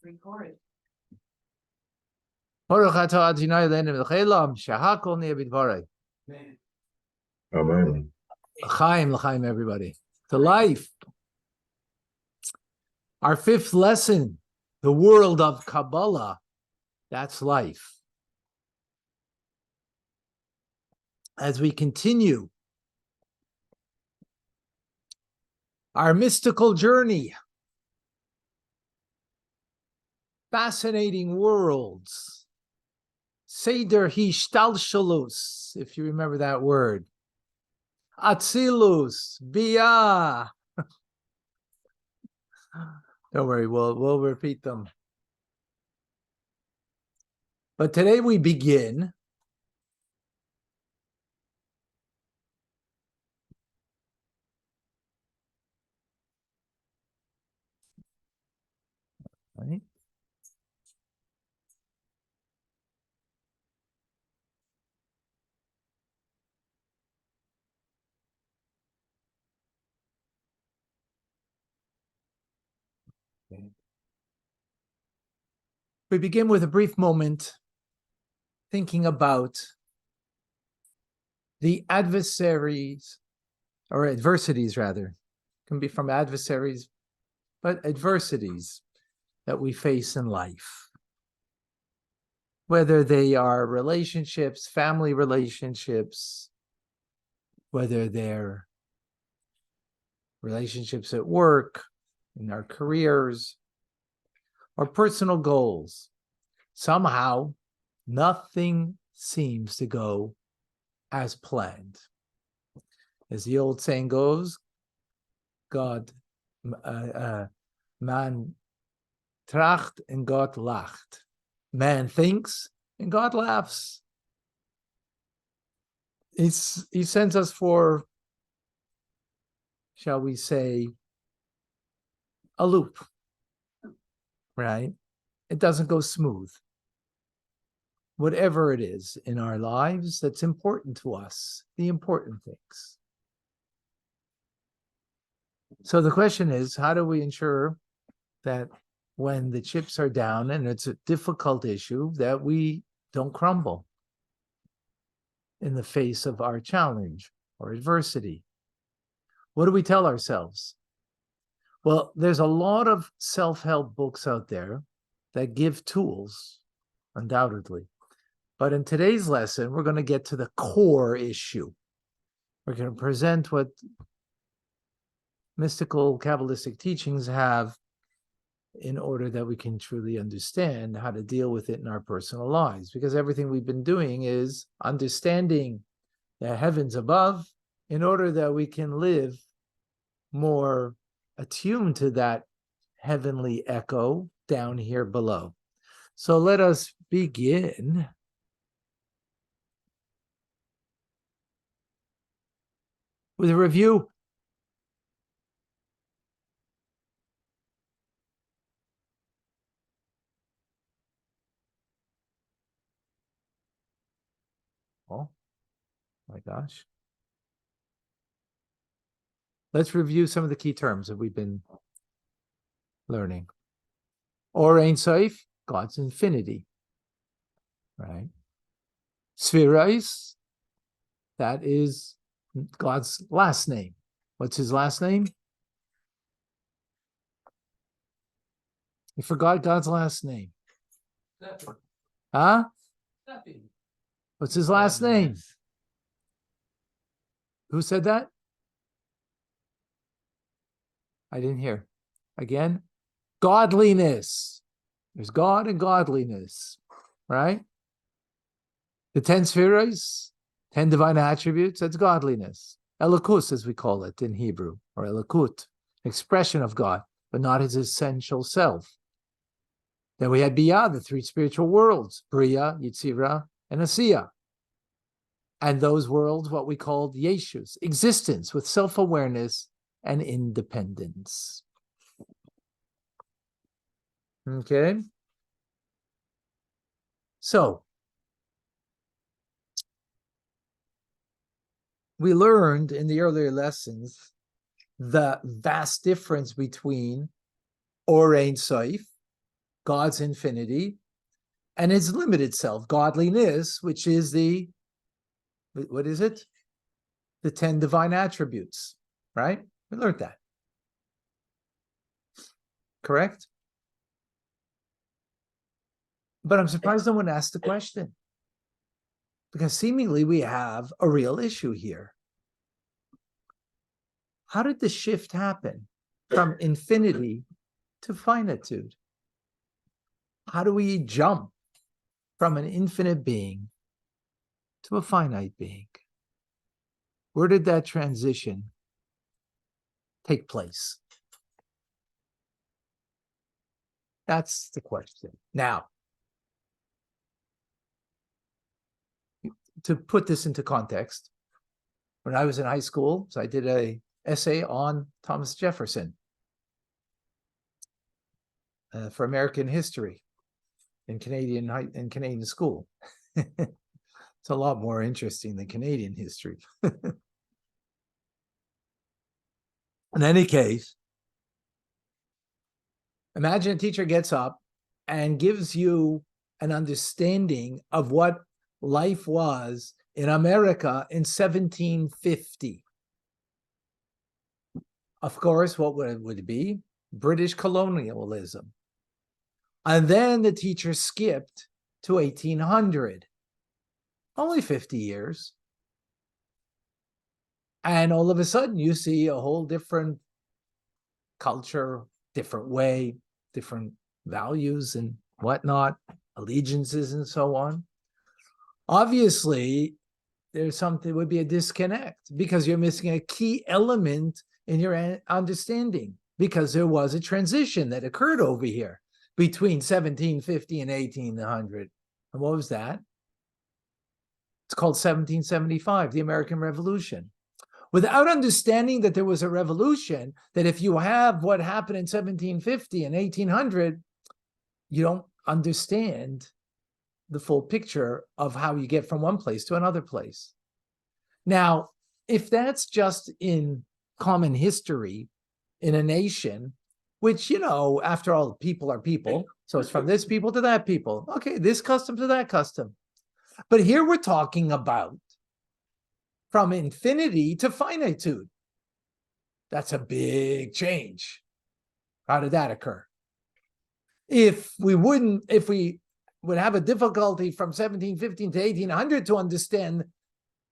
Record. Amen. L'chaim, everybody. To life. Our fifth lesson, the world of Kabbalah, that's life. As we continue our mystical journey, fascinating worlds, Seder Hishtalshalus, if you remember that word, Atzilus, Bia. Don't worry, we'll repeat them. But today we begin right? We begin with a brief moment thinking about the adversaries, or adversities rather, can be from adversaries, but adversities that we face in life. Whether they are relationships, family relationships, whether they're relationships at work, in our careers, or personal goals. Somehow, nothing seems to go as planned. As the old saying goes, man tracht and God lacht. Man thinks and God laughs. He sends us for, shall we say, a loop, right? It doesn't go smooth. Whatever it is in our lives that's important to us, the important things. So the question is, how do we ensure that when the chips are down and it's a difficult issue, that we don't crumble in the face of our challenge or adversity? What do we tell ourselves? Well, there's a lot of self-help books out there that give tools, undoubtedly. But in today's lesson, we're going to get to the core issue. We're going to present what mystical Kabbalistic teachings have in order that we can truly understand how to deal with it in our personal lives. Because everything we've been doing is understanding the heavens above in order that we can live more attuned to that heavenly echo down here below. So let us begin with a review. Oh my gosh. Let's review some of the key terms that we've been learning. Or Ein Sof, God's infinity, right? Spherais, that is God's last name. What's his last name? You forgot God's last name. Huh? What's his last name? Who said that? I didn't hear. Again? Godliness. There's God and godliness, right? The 10 spheres, 10 divine attributes, that's godliness. Elokus, as we call it in Hebrew, or Elokut, expression of God, but not his essential self. Then we had Biyah, the 3 spiritual worlds, Bria, Yitzira, and Asiya. And those worlds, what we called Yeshus, existence with self-awareness and independence. Okay? So, we learned in the earlier lessons the vast difference between Or Ein Sof, God's infinity, and its limited self, godliness, which is what is it? The 10 divine attributes, right? We learned that. Correct? But I'm surprised no one asked the question, because seemingly we have a real issue here. How did the shift happen from infinity to finitude? How do we jump from an infinite being to a finite being? Where did that transition take place? That's the question. Now, to put this into context, when I was in high school, so I did an essay on Thomas Jefferson for American history in Canadian school. It's a lot more interesting than Canadian history. In any case, imagine a teacher gets up and gives you an understanding of what life was in America in 1750. Of course, what would it be? British colonialism. And then the teacher skipped to 1800. Only 50 years. And all of a sudden, you see a whole different culture, different way, different values and whatnot, allegiances and so on. Obviously, would be a disconnect because you're missing a key element in your understanding, because there was a transition that occurred over here between 1750 and 1800. And what was that? It's called 1775, the American Revolution. Without understanding that there was a revolution, that if you have what happened in 1750 and 1800, you don't understand the full picture of how you get from one place to another place. Now, if that's just in common history in a nation, which, after all, people are people. So it's from this people to that people. Okay, this custom to that custom. But here we're talking about from infinity to finitude. That's a big change. How did that occur? If we would have a difficulty from 1715 to 1800 to understand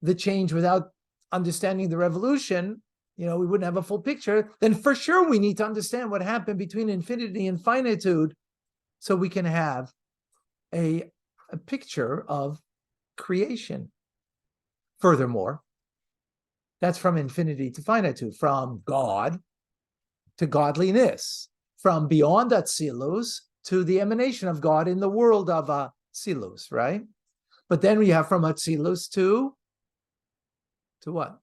the change without understanding the revolution, we wouldn't have a full picture, then for sure we need to understand what happened between infinity and finitude so we can have a picture of creation. Furthermore, that's from infinity to finitude, from God to godliness, from beyond Atzilus to the emanation of God in the world of Atzilus, right? But then we have from Atzilus to what?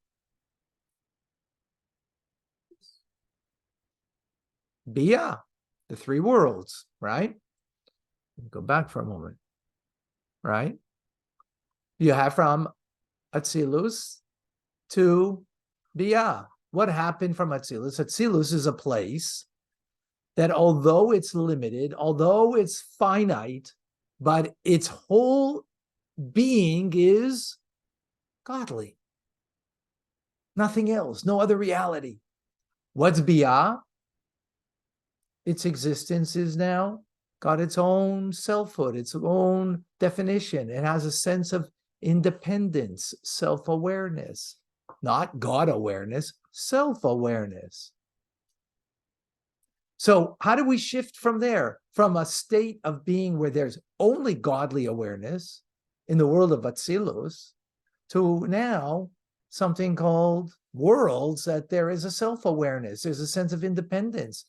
Bia, the three worlds, right? Go back for a moment, right? You have from Atzilus to Bia. What happened from Atzilus? Atzilus is a place that, although it's limited, although it's finite, but its whole being is godly. Nothing else, no other reality. What's Bia? Its existence is now got its own selfhood, its own definition. It has a sense of independence, self-awareness, not God awareness, self-awareness. So how do we shift from there, from a state of being where there's only godly awareness in the world of Atzilus to now something called worlds, that there is a self-awareness, there's a sense of independence.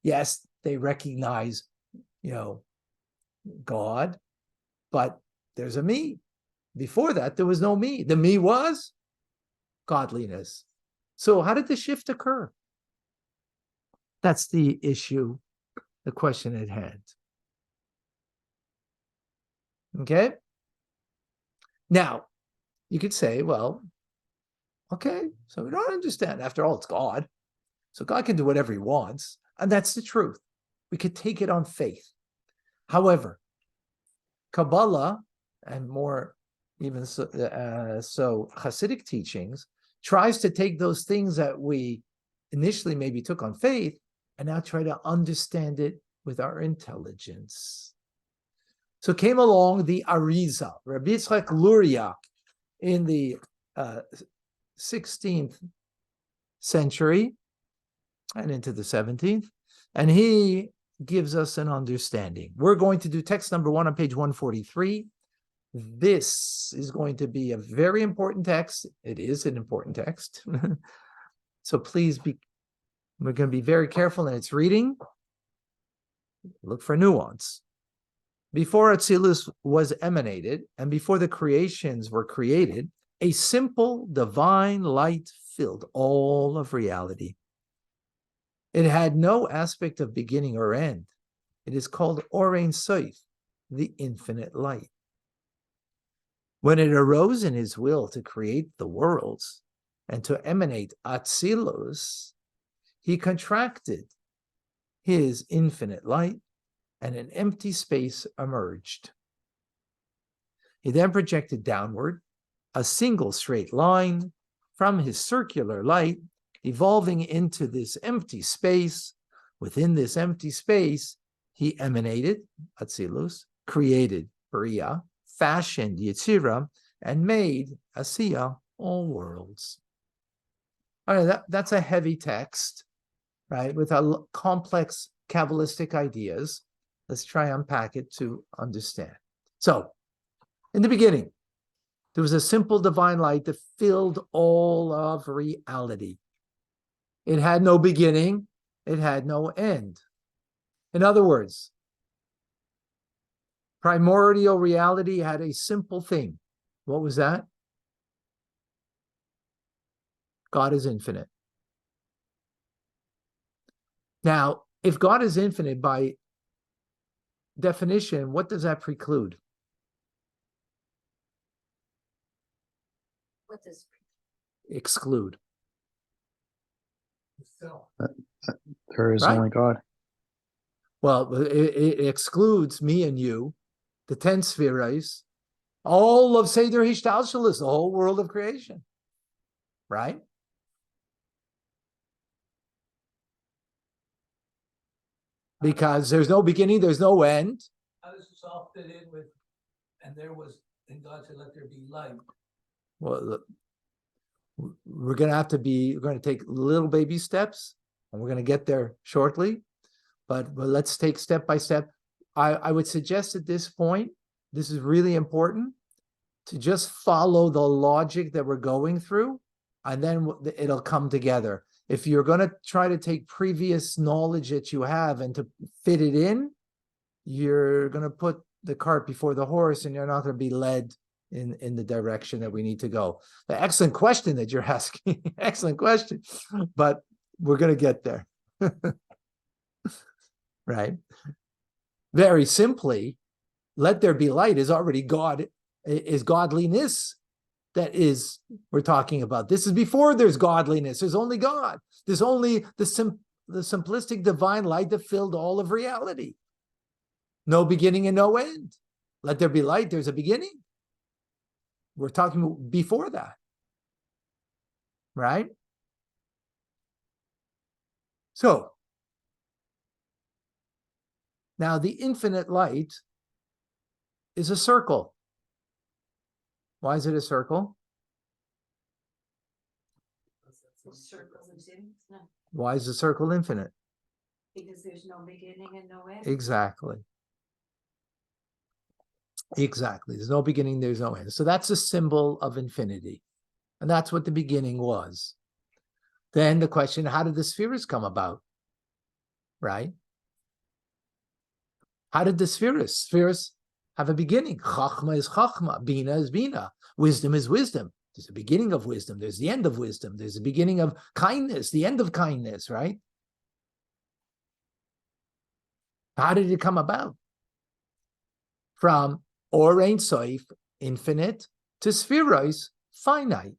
Yes, they recognize, God, but there's a me. Before that, there was no me. The me was godliness. So how did the shift occur? That's the issue, the question at hand. Okay? Now, you could say, well, okay, so we don't understand. After all, it's God. So God can do whatever he wants. And that's the truth. We could take it on faith. However, Kabbalah, and more even so Hasidic teachings, tries to take those things that we initially maybe took on faith and now try to understand it with our intelligence. So came along the Arizal, Rabbi Yitzchak Luria, in the 16th century and into the 17th, and he gives us an understanding. We're going to do text number 1 on page 143. This is going to be a very important text. It is an important text. So please we're going to be very careful in its reading. Look for nuance. Before Atzilus was emanated, and before the creations were created, a simple divine light filled all of reality. It had no aspect of beginning or end. It is called Or Ein Sof, the infinite light. When it arose in his will to create the worlds and to emanate Atzilus, he contracted his infinite light, and an empty space emerged. He then projected downward a single straight line from his circular light, evolving into this empty space. Within this empty space, he emanated, Atzilus, created, Bria, fashioned, Yetzira, and made, Asiya, all worlds. All right, that's a heavy text, right, with a complex Kabbalistic ideas. Let's try and unpack it to understand. So, in the beginning, there was a simple divine light that filled all of reality. It had no beginning, it had no end. In other words, primordial reality had a simple thing. What was that? God is infinite. Now, if God is infinite, by definition, what does that preclude? What does Exclude. There is Right? only God. Well, it excludes me and you, the 10 spheres, all of Seder Hishtalshalis, the whole world of creation. Right? Because there's no beginning, there's no end. How does this all fit in with, and there was, and God said, let there be light? Well, look, we're going to take little baby steps, and we're going to get there shortly. But let's take step by step. I would suggest at this point, this is really important, to just follow the logic that we're going through, and then it'll come together. If you're going to try to take previous knowledge that you have and to fit it in, you're going to put the cart before the horse, and you're not going to be led in the direction that we need to go. The excellent question that you're asking, excellent question, but we're going to get there. Right? Very simply, let there be light is already God, is godliness. That is, we're talking about. This is before there's godliness. There's only God. There's only the simplistic divine light that filled all of reality. No beginning and no end. Let there be light. There's a beginning. We're talking before that. Right? So, now the infinite light is a circle. Why is it a circle? circles existing? No, Why is the circle infinite? because there's no beginning and no end. Exactly. Exactly. There's no beginning, there's no end. So that's a symbol of infinity. And that's what the beginning was. Then the question, how did the spheres come about? Right? How did the spheres have a beginning? Chachma is chachma, bina is bina, wisdom is wisdom. There's a beginning of wisdom, there's the end of wisdom, there's a beginning of kindness, the end of kindness, right? How did it come about? From Or Ein Sof, infinite, to spheros, finite.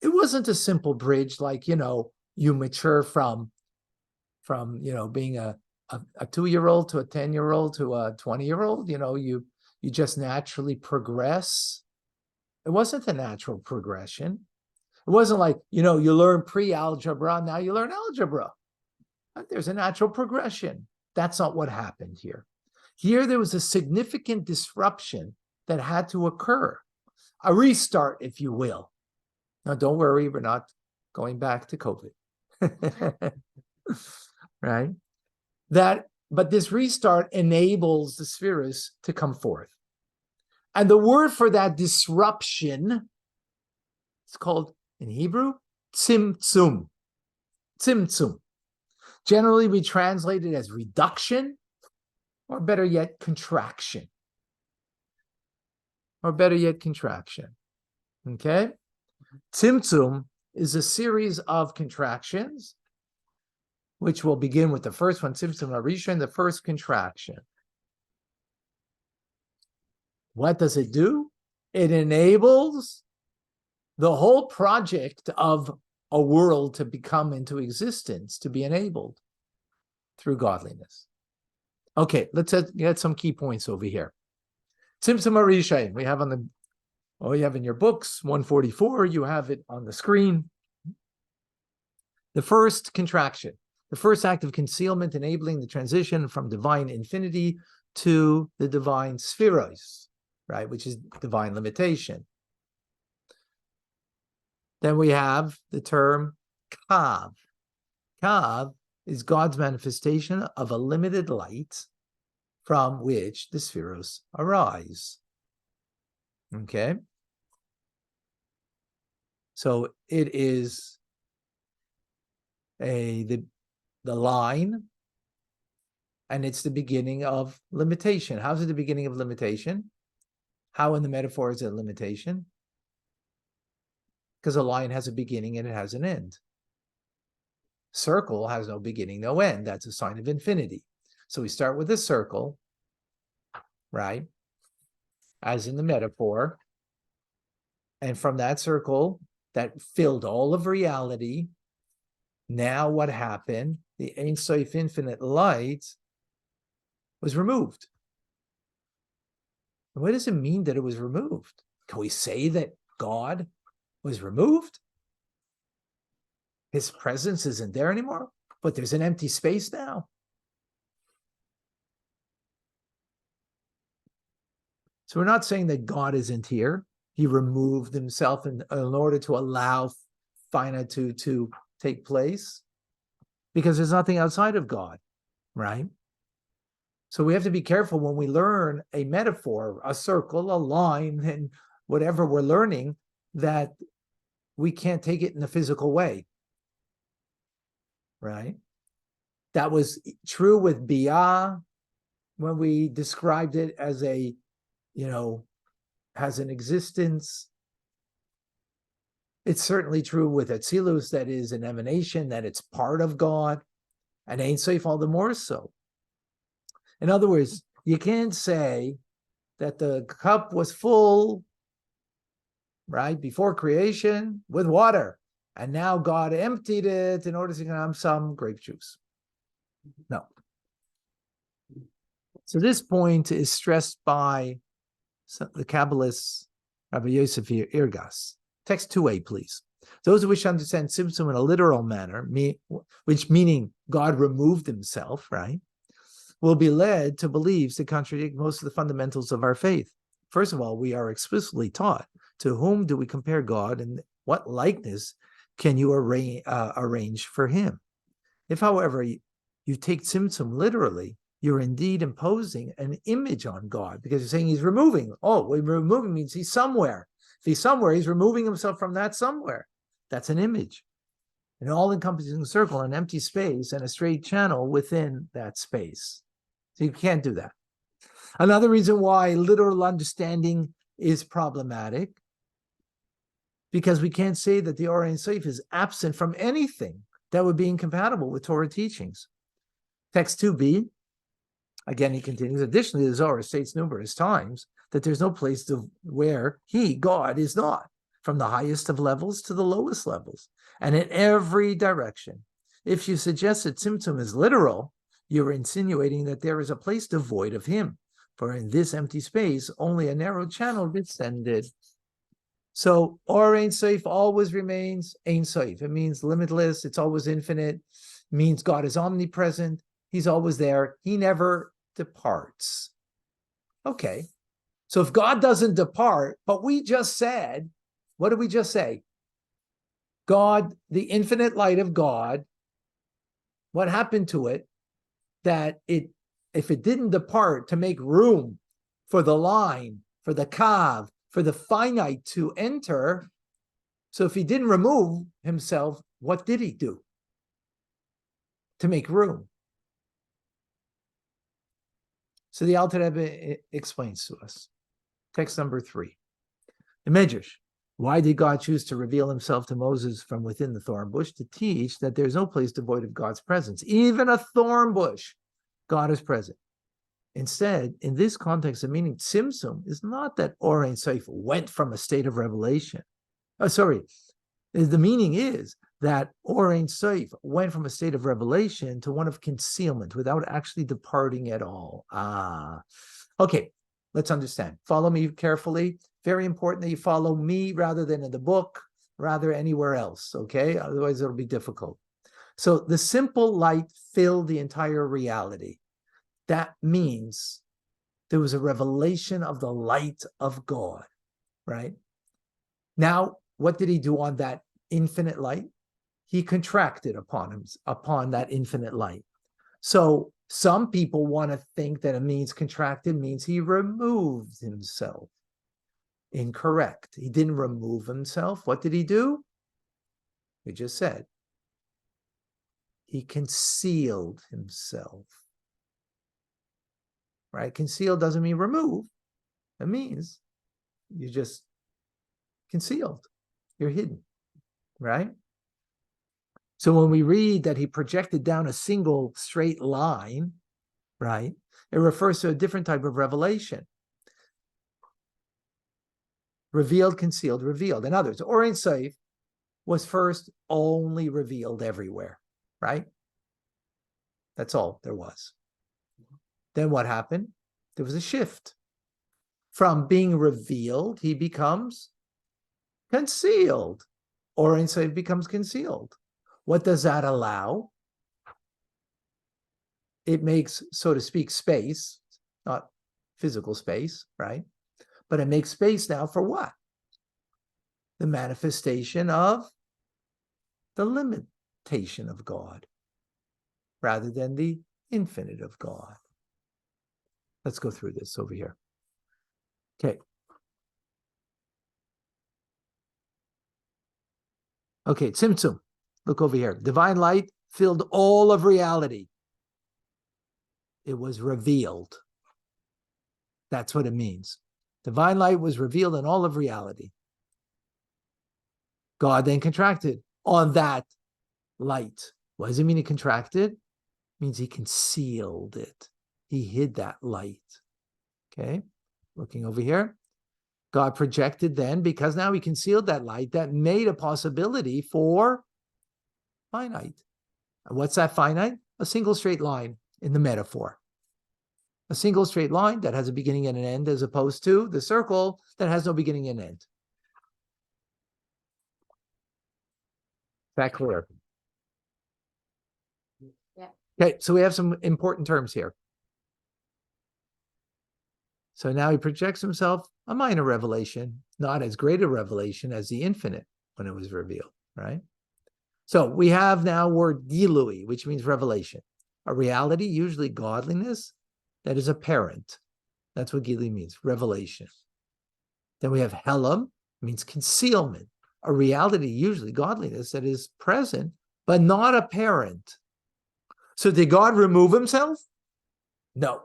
It wasn't a simple bridge like, you mature from being a a 2-year-old to a 10-year-old to a 20-year-old, you just naturally progress. It wasn't a natural progression. It wasn't like, you learn pre-algebra, now you learn algebra. There's a natural progression. That's not what happened here. Here, there was a significant disruption that had to occur, a restart, if you will. Now, don't worry, we're not going back to COVID, right? But this restart enables the spheres to come forth. And the word for that disruption is called, in Hebrew, tzimtzum. Tzimtzum. Generally, we translate it as reduction, or better yet, contraction. Okay? Tzimtzum is a series of contractions, which will begin with the first one, Tzimtzum Harishon, the first contraction. What does it do? It enables the whole project of a world to become into existence, to be enabled through godliness. Okay, let's get some key points over here. Tzimtzum Harishon, we have you have in your books, 144, you have it on the screen. The first contraction, the first act of concealment, enabling the transition from divine infinity to the divine spheros, right, which is divine limitation. Then we have the term kav. Kav is God's manifestation of a limited light from which the spheros arise. Okay? So it is the line, and it's the beginning of limitation. How's it the beginning of limitation? How in the metaphor is it a limitation? Because a line has a beginning and it has an end. Circle has no beginning, no end. That's a sign of infinity. So we start with a circle, right? As in the metaphor. And from that circle that filled all of reality, now what happened? The Ein Sof infinite light was removed. And what does it mean that it was removed? Can we say that God was removed? His presence isn't there anymore, but there's an empty space now. So we're not saying that God isn't here. He removed himself in order to allow finitude to take place, because there's nothing outside of God, right? So we have to be careful when we learn a metaphor, a circle, a line, and whatever we're learning, that we can't take it in a physical way, right? That was true with Biyah when we described it as has an existence. It's certainly true with Atzilus, that is an emanation, that it's part of God, and Ein Sof all the more so. In other words, you can't say that the cup was full, right, before creation with water, and now God emptied it in order to have some grape juice. No. So this point is stressed by the Kabbalist Rabbi Yosef Irgas. Text 2a, please. Those who wish to understand Tzimtzum in a literal manner, which meaning God removed himself, right, will be led to beliefs that contradict most of the fundamentals of our faith. First of all, we are explicitly taught, to whom do we compare God, and what likeness can you arrange for him? If, however, you take Tzimtzum literally, you're indeed imposing an image on God, because you're saying he's removing. Oh, removing means he's somewhere. If he's somewhere, he's removing himself from that somewhere. That's an image. An all-encompassing circle, an empty space, and a straight channel within that space. So you can't do that. Another reason why literal understanding is problematic, because we can't say that the Or Ein Sof is absent from anything that would be incompatible with Torah teachings. Text 2b, again, he continues, additionally, the Zohar states numerous times that there's no place where he, God, is not, from the highest of levels to the lowest levels, and in every direction. If you suggest that Tzimtzum is literal, you're insinuating that there is a place devoid of him. For in this empty space, only a narrow channel descended. So, or Ein Sof always remains Ein Sof. It means limitless. It's always infinite. It means God is omnipresent. He's always there. He never departs. Okay. So if God doesn't depart, but we just said, what did we just say? God, the infinite light of God, what happened to it? That if it didn't depart to make room for the line, for the kav, for the finite to enter, so if he didn't remove himself, what did he do to make room? So the Alter Rebbe explains to us. Text number 3. The Medrash. Why did God choose to reveal himself to Moses from within the thorn bush? To teach that there's no place devoid of God's presence. Even a thorn bush, God is present. Instead, in this context, the meaning tzimtzum is not that Or Ein Sof went from a state of revelation. The meaning is that Or Ein Sof went from a state of revelation to one of concealment without actually departing at all. Okay, let's understand. Follow me carefully. Very important that you follow me rather than in the book, rather anywhere else, okay? Otherwise, it'll be difficult. So the simple light filled the entire reality. That means there was a revelation of the light of God, right? Now, what did he do on that infinite light? He contracted upon that infinite light. So some people want to think that it means contracted means he removed himself. Incorrect. He didn't remove himself. What did he do? We just said. He concealed himself. Right? Conceal doesn't mean remove. It means you just concealed. You're hidden. Right? So when we read that he projected down a single straight line, right, it refers to a different type of revelation. Revealed, concealed, revealed. In other words, Or Ein Sof was first only revealed everywhere, right? That's all there was. Then what happened? There was a shift. From being revealed, he becomes concealed. Or Ein Sof becomes concealed. What does that allow? It makes, so to speak, space, not physical space, right? But it makes space now for what? The manifestation of the limitation of God rather than the infinite of God. Let's go through this over here. Okay. Okay, tzimtzum. Look over here. Divine light filled all of reality. It was revealed. That's what it means. Divine light was revealed in all of reality. God then contracted on that light. What does it mean he contracted? It means he concealed it. He hid that light. Okay, looking over here. God projected then, because now he concealed that light, that made a possibility for finite. And what's that finite? A single straight line in the metaphor. A single straight line that has a beginning and an end, as opposed to the circle that has no beginning and end. Is that clear? Yeah. Okay, so we have some important terms here. So now he projects himself, a minor revelation, not as great a revelation as the infinite when it was revealed, right? So we have now word gilui, which means revelation. A reality, usually godliness, that is apparent. That's what gilui means, revelation. Then we have helam, means concealment. A reality, usually godliness, that is present, but not apparent. So did God remove himself? No.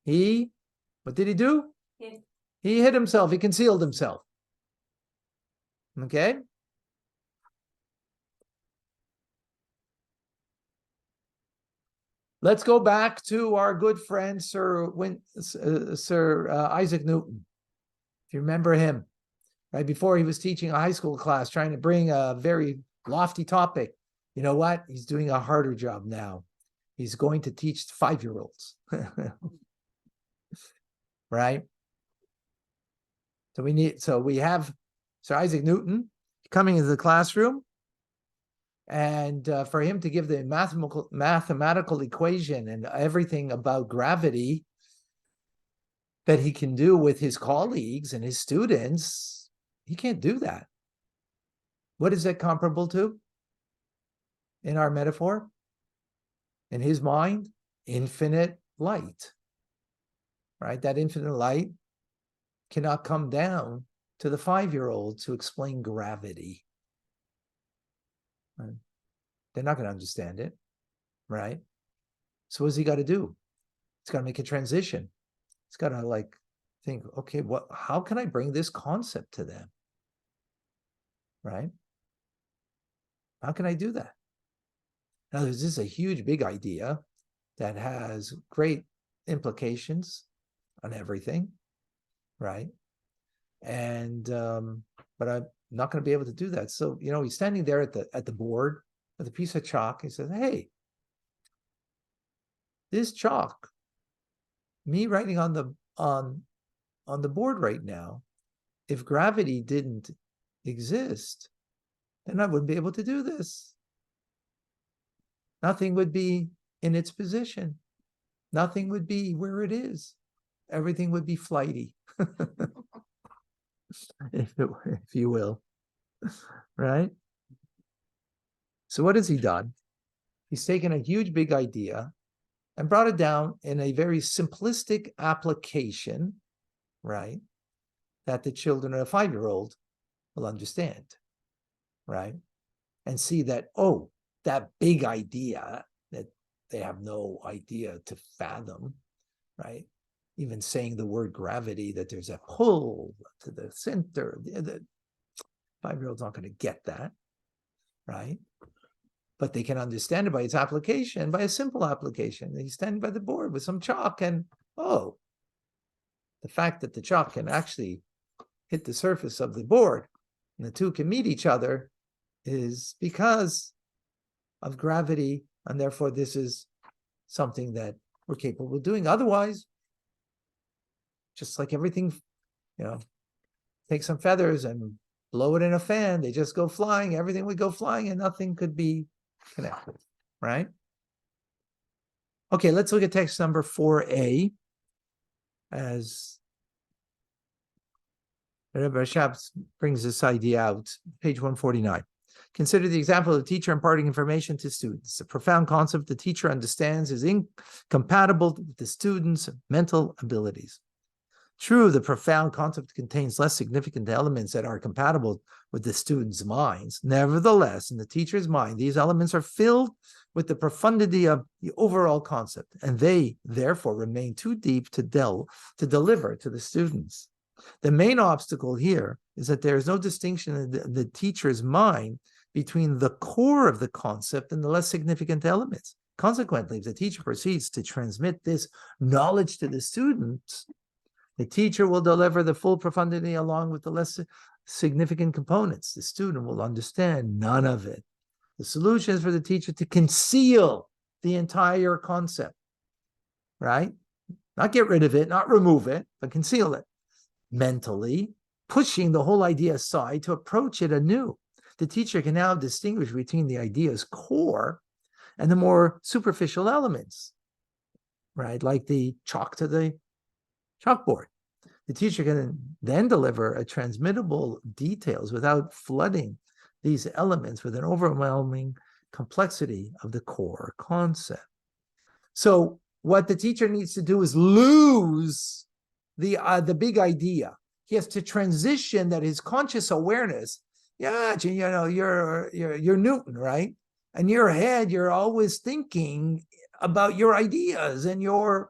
What did he do? He hid himself. He concealed himself. Okay? Let's go back to our good friend, Sir Isaac Newton. If you remember him, right before he was teaching a high school class, trying to bring a very lofty topic. You know what? He's doing a harder job now. He's going to teach 5-year-olds. Right? So we have Sir Isaac Newton coming into the classroom, and for him to give the mathematical equation and everything about gravity that he can do with his colleagues and his students, he can't do that. What is that comparable to in our metaphor? In his mind, infinite light, right? That infinite light cannot come down to the 5-year-old to explain gravity. Right? They're not going to understand it, right? So what's he got to do? He's got to make a transition. He's got to think, okay, how can I bring this concept to them? Right? How can I do that? Now, this is a huge, big idea that has great implications on everything, right? And but I'm not going to be able to do that. So, he's standing there at the board with a piece of chalk. He says, "Hey, this chalk, me writing on the board right now, if gravity didn't exist, then I wouldn't be able to do this. Nothing would be in its position. Nothing would be where it is. Everything would be flighty." if you will, right? So what has he done? He's taken a huge, big idea and brought it down in a very simplistic application, right? That the children of a 5-year-old will understand, right? And see that, that big idea that they have no idea to fathom, right? Even saying the word gravity, that there's a pull to the center. The 5-year-old's not going to get that, right? But they can understand it by its application, by a simple application. He's standing by the board with some chalk, and the fact that the chalk can actually hit the surface of the board and the two can meet each other is because of gravity, and therefore this is something that we're capable of doing. Otherwise, just like everything, take some feathers and blow it in a fan, they just go flying, everything would go flying and nothing could be connected, right? Okay, let's look at text number 4a as Rabbi Shabs brings this idea out, page 149. Consider the example of the teacher imparting information to students. A profound concept the teacher understands is incompatible with the student's mental abilities. True, the profound concept contains less significant elements that are compatible with the student's minds. Nevertheless, in the teacher's mind, these elements are filled with the profundity of the overall concept, and they therefore remain too deep to deliver to the students. The main obstacle here is that there is no distinction in the teacher's mind between the core of the concept and the less significant elements. Consequently, if the teacher proceeds to transmit this knowledge to the students, the teacher will deliver the full profundity along with the less significant components. The student will understand none of it. The solution is for the teacher to conceal the entire concept, right? Not get rid of it, not remove it, but conceal it mentally, pushing the whole idea aside to approach it anew. The teacher can now distinguish between the idea's core and the more superficial elements, right? Like the chalk to the chalkboard. The teacher can then deliver a transmittable details without flooding these elements with an overwhelming complexity of the core concept. So what the teacher needs to do is lose the big idea. He has to transition that his conscious awareness. Yeah, you're Newton, right? In your head, you're always thinking about your ideas and your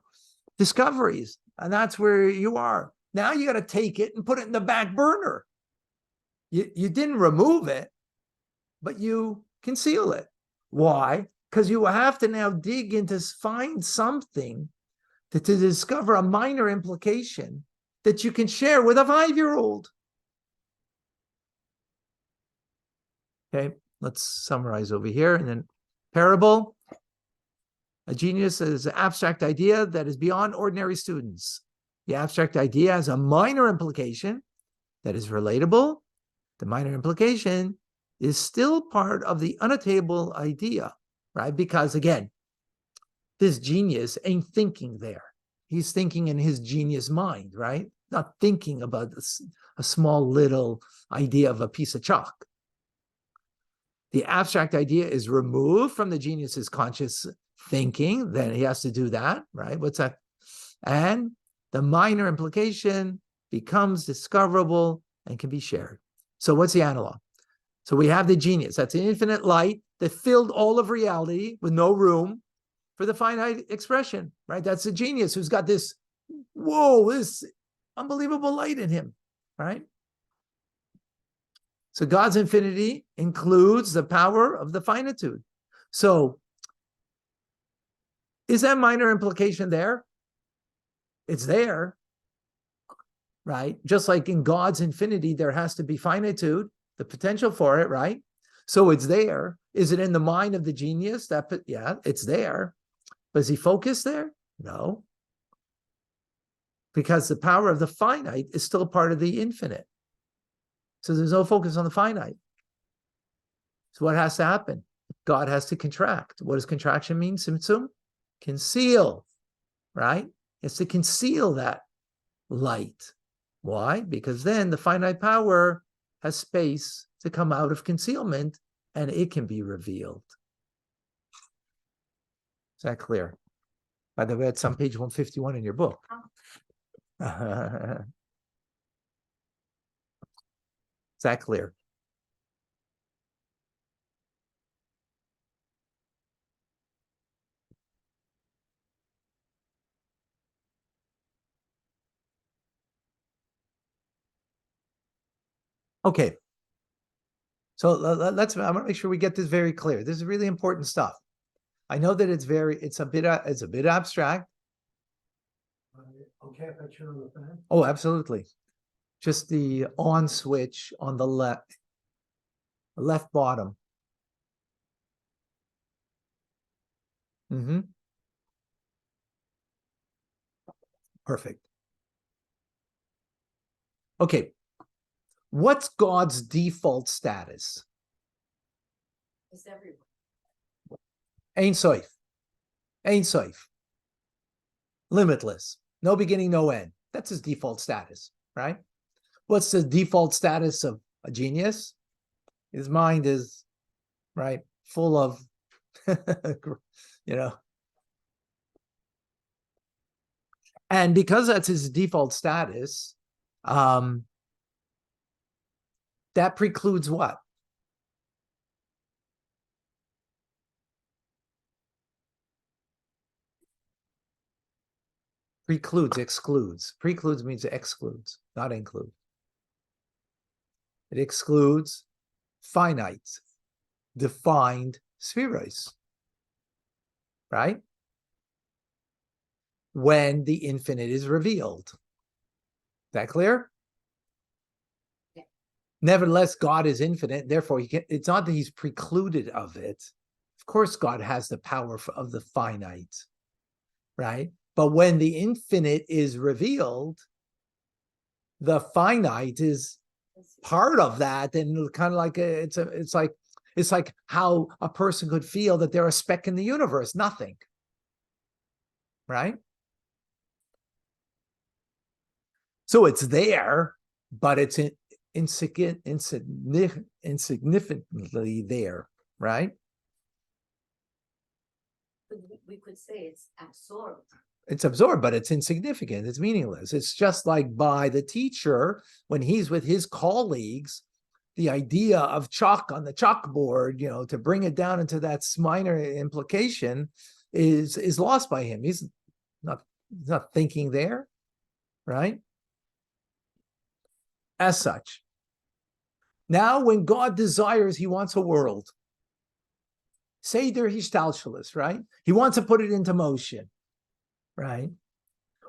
discoveries, and that's where you are. Now you got to take it and put it in the back burner. You didn't remove it, but you conceal it. Why? Because you have to now dig into, find something to discover a minor implication that you can share with a 5-year-old. Okay, let's summarize over here. And then parable. A genius is an abstract idea that is beyond ordinary students. The abstract idea has a minor implication that is relatable. The minor implication is still part of the unattainable idea, right? Because again, this genius ain't thinking there. He's thinking in his genius mind, right? Not thinking about this, a small little idea of a piece of chalk. The abstract idea is removed from the genius's conscious thinking, then he has to do that, right? What's that? And the minor implication becomes discoverable and can be shared. So what's the analog? So we have the genius. That's an infinite light that filled all of reality with no room for the finite expression, right? That's a genius who's got this, whoa, this unbelievable light in him, right? So God's infinity includes the power of the finitude. So is that minor implication there? It's there, right? Just like in God's infinity, there has to be finitude, the potential for it, right? So it's there. Is it in the mind of the genius? Yeah, it's there. But is he focused there? No. Because the power of the finite is still part of the infinite. So there's no focus on the finite. So what has to happen? God has to contract. What does contraction mean? Tzimtzum? Conceal, right? It's to conceal that light. Why? Because then the finite power has space to come out of concealment and it can be revealed. Is that clear? By the way, it's on page 151 in your book. Is that clear? Okay. So let's, I want to make sure we get this very clear. This is really important stuff. I know that it's a bit abstract. Okay, if I turn on the fan. Oh, absolutely. Just the on switch on the left bottom. Mm-hmm. Perfect. Okay. What's God's default status? It's everywhere. Ein Sof. Ein Sof. Limitless. No beginning, no end. That's his default status, right? What's the default status of a genius? His mind is, right, full of, you know. And because that's his default status, that precludes what? Precludes, excludes. Precludes means it excludes, not include. It excludes finite, defined spheroids, right? When the infinite is revealed. Is that clear? Yeah. Nevertheless, God is infinite. Therefore, it's not that he's precluded of it. Of course, God has the power of the finite, right? But when the infinite is revealed, the finite is part of that, and kind of like it's like how a person could feel that they're a speck in the universe, nothing, right? So it's there, but it's insignificantly there, right? We could say it's absorbed. It's absorbed, but it's insignificant. It's meaningless. It's just like by the teacher, when he's with his colleagues, the idea of chalk on the chalkboard, you know, to bring it down into that minor implication is lost by him. He's not thinking there, right? As such. Now, when God desires, he wants a world. Seder Hishtalshalis, right? He wants to put it into motion. Right?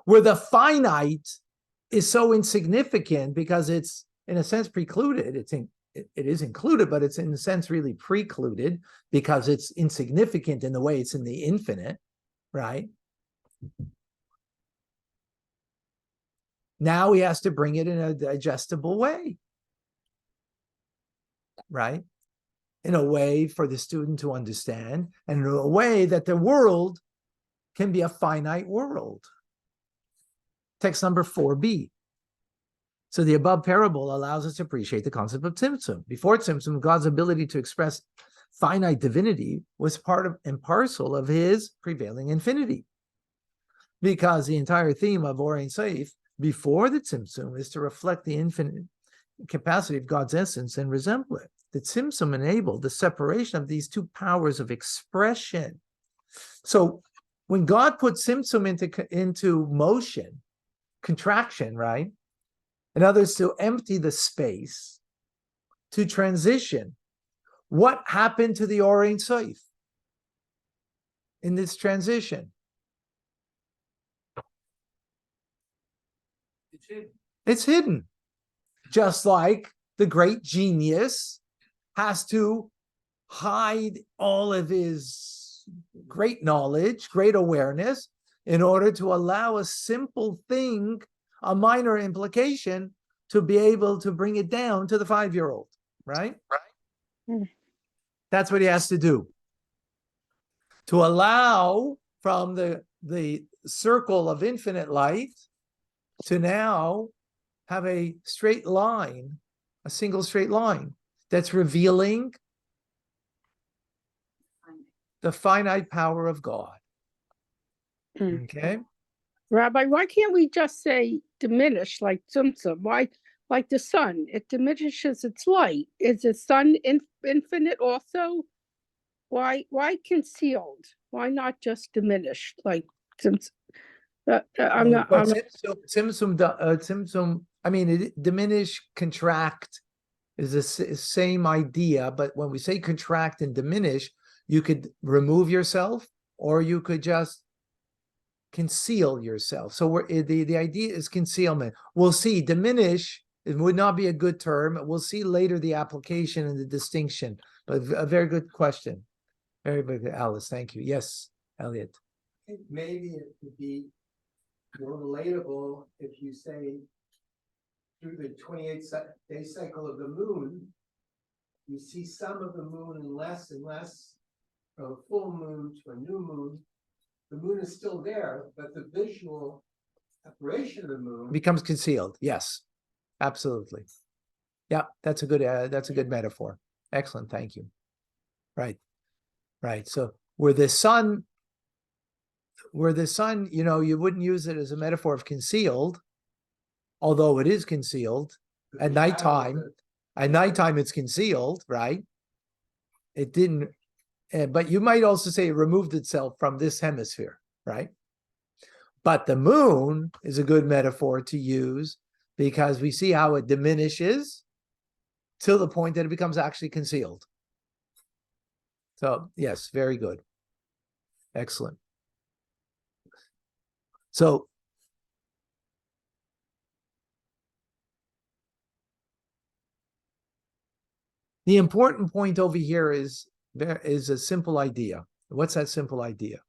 Where the finite is so insignificant because it's, in a sense, precluded. It is included, but it's in a sense really precluded because it's insignificant in the way it's in the infinite, right? Now he has to bring it in a digestible way, right? In a way for the student to understand, and in a way that the world can be a finite world. Text number 4b. So the above parable allows us to appreciate the concept of Tzimtzum. Before Tzimtzum, God's ability to express finite divinity was part of and parcel of his prevailing infinity. Because the entire theme of Or Ein Sof before the Tzimtzum is to reflect the infinite capacity of God's essence and resemble it. The Tzimtzum enabled the separation of these two powers of expression. So when God put Tzimtzum into motion, contraction, right? In others, to empty the space, to transition. What happened to the Or Ein Sof in this transition? It's hidden. It's hidden. Just like the great genius has to hide all of his great knowledge, great awareness, in order to allow a simple thing, a minor implication, to be able to bring it down to the 5-year-old, right? That's what he has to do. To allow from the circle of infinite light to now have a straight line, a single straight line that's revealing the finite power of God. Okay? Rabbi, why can't we just say diminish like Tzimtzum? Why, like the sun, it diminishes its light. Is the sun infinite also? Why concealed? Why not just diminished like Tzimtzum? I'm not. But Tzimtzum, I mean, diminish, contract is the same idea, but when we say contract and diminish, you could remove yourself or you could just conceal yourself. So the idea is concealment. We'll see. Diminish, it would not be a good term. We'll see later the application and the distinction. But a very good question. Very good, Alice. Thank you. Yes, Elliot. I think maybe it could be more relatable if you say through the 28-day cycle of the moon, you see some of the moon and less from a full moon to a new moon. The moon is still there, but the visual separation of the moon Becomes concealed. Yes, absolutely. Yeah, that's a good metaphor. Excellent. Thank you. Right. So where the sun, you wouldn't use it as a metaphor of concealed, although it is concealed at nighttime. At nighttime, it's concealed, right? It didn't, but you might also say it removed itself from this hemisphere, right? But the moon is a good metaphor to use because we see how it diminishes till the point that it becomes actually concealed. So, yes, very good. Excellent. So, the important point over here is there is a simple idea. What's that simple idea?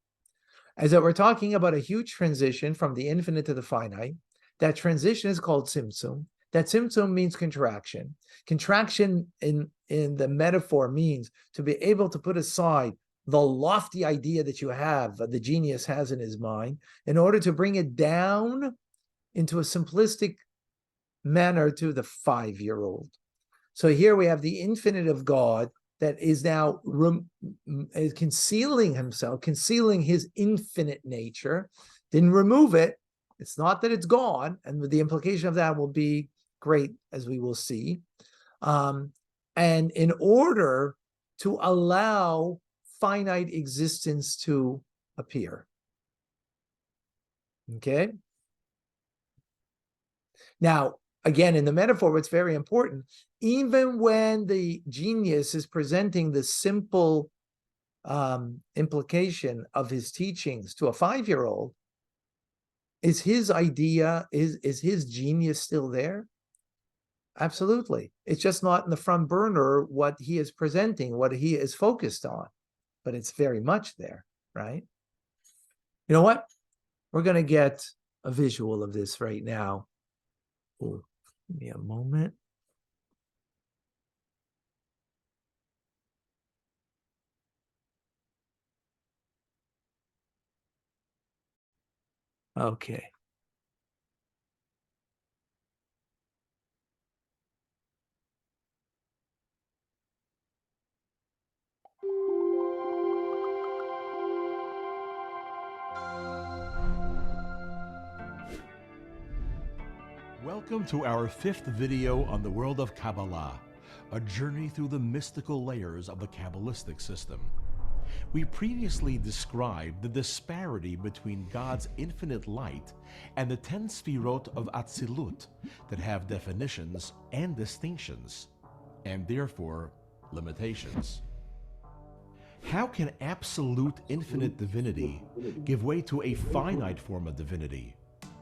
As that we're talking about a huge transition from the infinite to the finite. That transition is called Tzimtzum. That Tzimtzum means contraction. Contraction in the metaphor means to be able to put aside the lofty idea that you have, the genius has in his mind, in order to bring it down into a simplistic manner to the 5-year-old. So here we have the infinite of God that is now is concealing himself, concealing his infinite nature, didn't remove it. It's not that it's gone, and the implication of that will be great, as we will see. And in order to allow finite existence to appear. Okay? Now, again, in the metaphor, what's very important, even when the genius is presenting the simple implication of his teachings to a 5-year-old, is his idea, is his genius still there? Absolutely. It's just not in the front burner what he is presenting, what he is focused on, but it's very much there, right? You know what? We're going to get a visual of this right now. Oh, give me a moment. Okay. Welcome to our 5th video on the world of Kabbalah, a journey through the mystical layers of the Kabbalistic system. We previously described the disparity between God's infinite light and the 10 Sfirot of Atzilut that have definitions and distinctions, and therefore limitations. How can absolute infinite divinity give way to a finite form of divinity,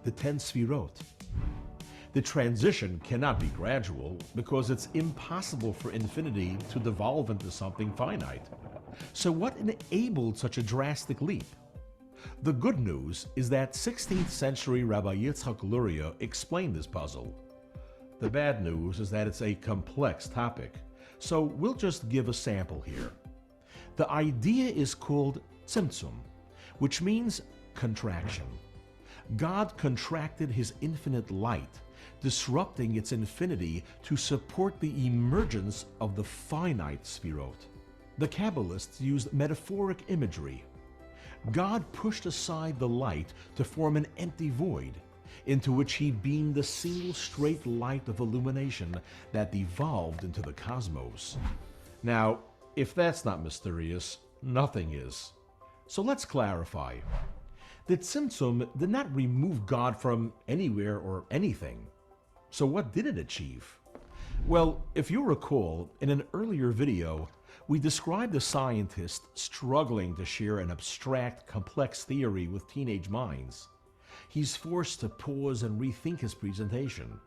the 10 Sfirot? The transition cannot be gradual because it's impossible for infinity to devolve into something finite. So what enabled such a drastic leap? The good news is that 16th century Rabbi Yitzchak Luria explained this puzzle. The bad news is that it's a complex topic, so we'll just give a sample here. The idea is called tzimtzum, which means contraction. God contracted his infinite light, disrupting its infinity to support the emergence of the finite Sfirot. The Kabbalists used metaphoric imagery. God pushed aside the light to form an empty void, into which he beamed a single straight light of illumination that devolved into the cosmos. Now, if that's not mysterious, nothing is. So let's clarify. The tzimtzum did not remove God from anywhere or anything. So what did it achieve? Well, if you recall, in an earlier video, we described a scientist struggling to share an abstract, complex theory with teenage minds. He's forced to pause and rethink his presentation.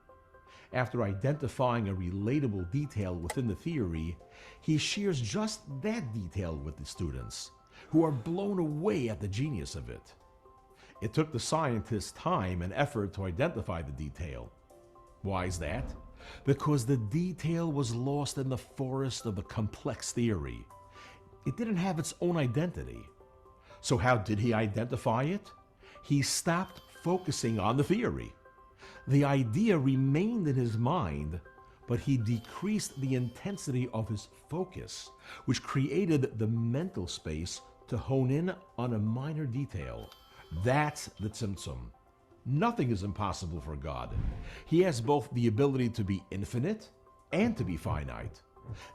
After identifying a relatable detail within the theory, he shares just that detail with the students, who are blown away at the genius of it. It took the scientist time and effort to identify the detail. Why is that? Because the detail was lost in the forest of the complex theory. It didn't have its own identity. So how did he identify it? He stopped focusing on the theory. The idea remained in his mind, but he decreased the intensity of his focus, which created the mental space to hone in on a minor detail. That's the tzimtzum. Nothing is impossible for God. He has both the ability to be infinite and to be finite.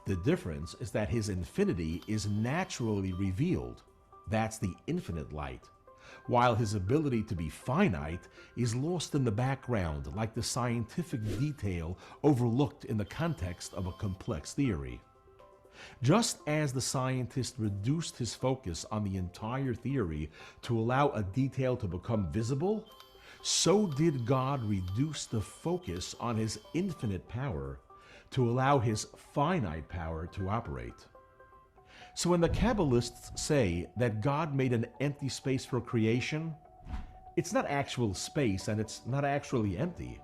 The difference is that his infinity is naturally revealed. That's the infinite light. While his ability to be finite is lost in the background, like the scientific detail overlooked in the context of a complex theory. Just as the scientist reduced his focus on the entire theory to allow a detail to become visible, so did God reduce the focus on his infinite power to allow his finite power to operate. So when the Kabbalists say that God made an empty space for creation, it's not actual space and it's not actually empty.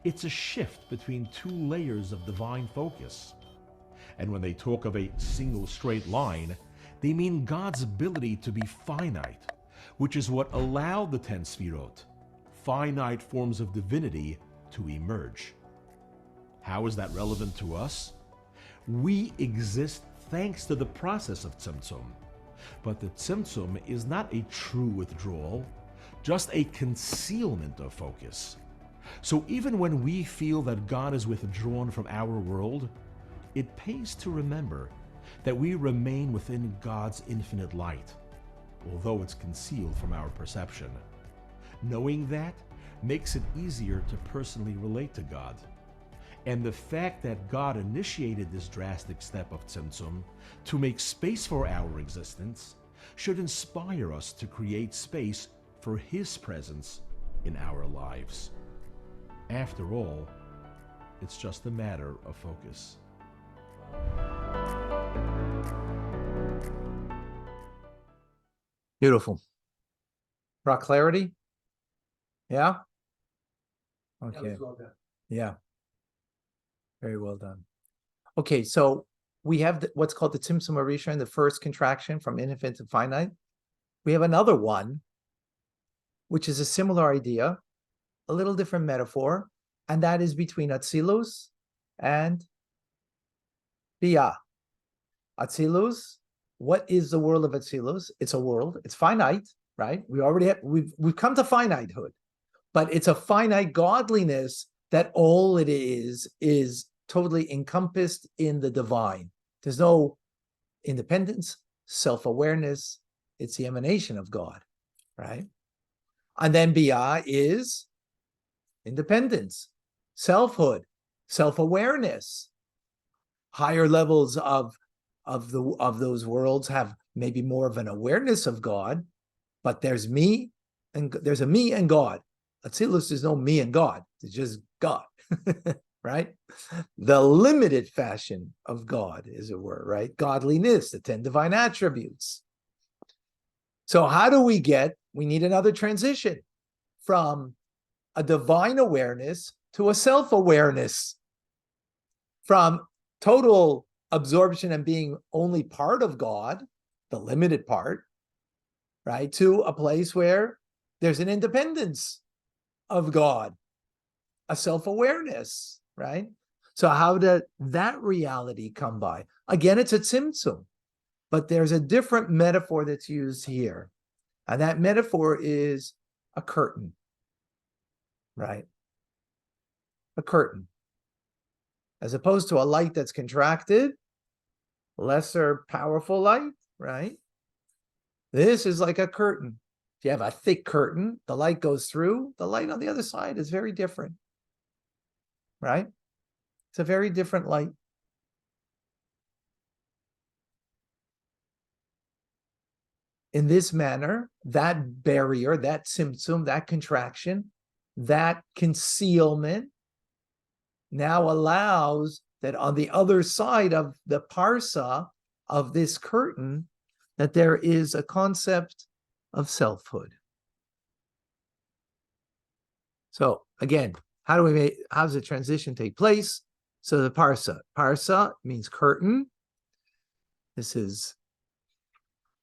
It's a shift between two layers of divine focus. And when they talk of a single straight line, they mean God's ability to be finite, which is what allowed the 10 Sfirot, finite forms of divinity, to emerge. How is that relevant to us? We exist thanks to the process of tzimtzum. But the tzimtzum is not a true withdrawal, just a concealment of focus. So even when we feel that God is withdrawn from our world, it pays to remember that we remain within God's infinite light, although it's concealed from our perception. Knowing that makes it easier to personally relate to God. And the fact that God initiated this drastic step of tzimtzum to make space for our existence should inspire us to create space for His presence in our lives. After all, it's just a matter of focus. Beautiful. Brought clarity? Yeah? That Okay, was well done. yeah. Very well done. Okay, so we have what's called the Tzimtzum Harishon, the first contraction from infinite to finite. We have another one, which is a similar idea, a little different metaphor, and that is between Atzilus and Biyah. Atzilus, what is the world of Atzilus? It's a world, it's finite, right? We've come to finitehood, but it's a finite godliness that all it is totally encompassed in the divine. There's no independence, self-awareness. It's the emanation of God, right? And then Biyah is independence, selfhood, self-awareness. Higher levels of those worlds have maybe more of an awareness of God, but there's me and there's a me and God. Atzilus, there's no me and God. It's just God, right? The limited fashion of God, as it were, right? Godliness, the 10 divine attributes. So how do we need another transition from a divine awareness to a self-awareness, from total absorption and being only part of God, the limited part, right, to a place where there's an independence of God, a self-awareness, right? So how did that reality come by? Again, it's a tzimtzum, but there's a different metaphor that's used here. And that metaphor is a curtain, right? A curtain. As opposed to a light that's contracted, lesser powerful light, right? This is like a curtain. If you have a thick curtain, the light goes through, the light on the other side is very different, right? It's a very different light. In this manner, that barrier, that tzimtzum, that contraction, that concealment now allows that on the other side of the parsa of this curtain, that there is a concept of selfhood. So again, how does the transition take place? So the parsa means curtain. This is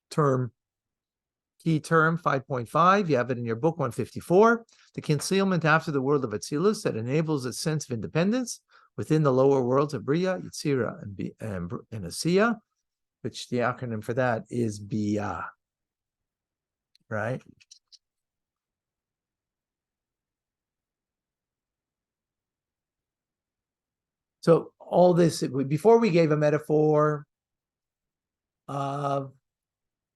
key term 5.5. You have it in your book 154. The concealment after the world of Atzilus that enables a sense of independence within the lower worlds of Bria, Yitzira, and Asiya, which the acronym for that is Biyah, right? So all this, before we gave a metaphor of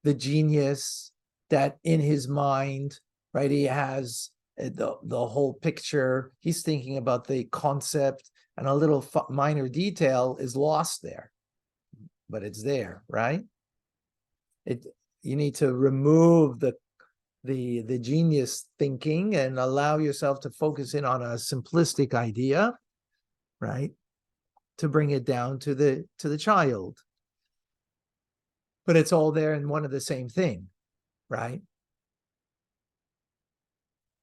the genius that in his mind, right, he has the whole picture. He's thinking about the concept, and a little minor detail is lost there, but it's there, right? You need to remove the genius thinking and allow yourself to focus in on a simplistic idea, right? To bring it down to the child. But it's all there in one of the same thing, right?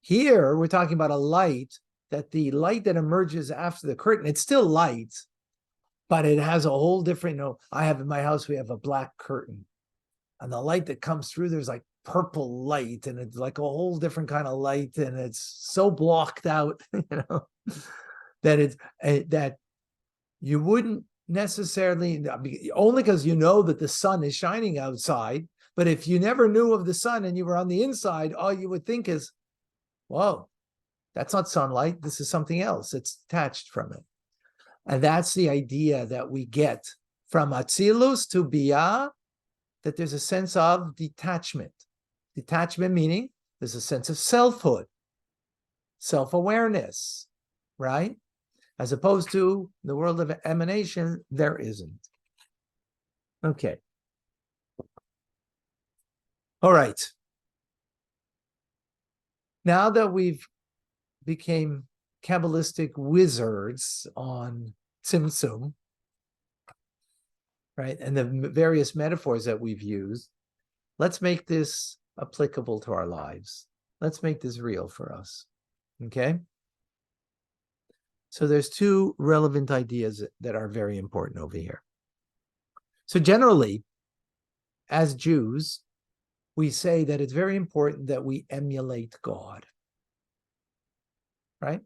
Here, we're talking about a light, that the light that emerges after the curtain, it's still light, but it has a whole different, I have in my house, we have a black curtain. And the light that comes through, there's like purple light, and it's like a whole different kind of light, and it's so blocked out, that you wouldn't necessarily, only because you know that the sun is shining outside, but if you never knew of the sun and you were on the inside, all you would think is, whoa, that's not sunlight, this is something else, it's detached from it. And that's the idea that we get from Atzilus to Biyah, that there's a sense of detachment. Detachment meaning there's a sense of selfhood, self-awareness, right? As opposed to the world of emanation, there isn't. Okay. All right. Now that we've became Kabbalistic wizards on Tzimtzum, right, and the various metaphors that we've used, let's make this applicable to our lives. Let's make this real for us. Okay? So there's two relevant ideas that are very important over here. So generally, as Jews, we say that it's very important that we emulate God. Right?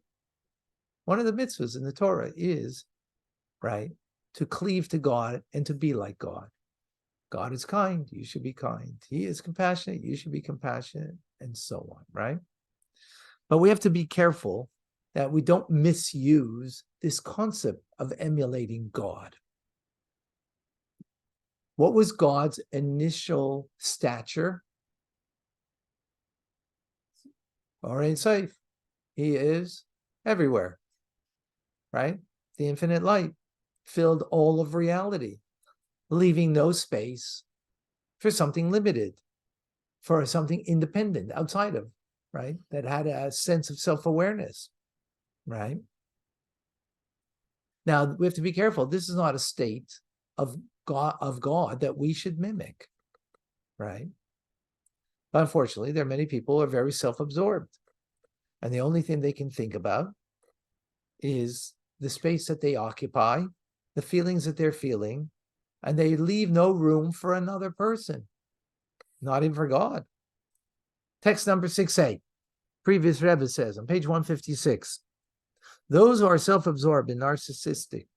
One of the mitzvahs in the Torah is, right, to cleave to God and to be like God. God is kind, you should be kind. He is compassionate, you should be compassionate, and so on, right? But we have to be careful that we don't misuse this concept of emulating God. What was God's initial stature? Already safe. He is everywhere, right? The infinite light filled all of reality, leaving no space for something limited, for something independent outside of, right? That had a sense of self-awareness, right? Now, we have to be careful. This is not a state of God that we should mimic, right? But unfortunately, there are many people who are very self-absorbed. And the only thing they can think about is the space that they occupy, the feelings that they're feeling, and they leave no room for another person, not even for God. Text number 6a, previous Rebbe says on page 156, those who are self-absorbed and narcissistic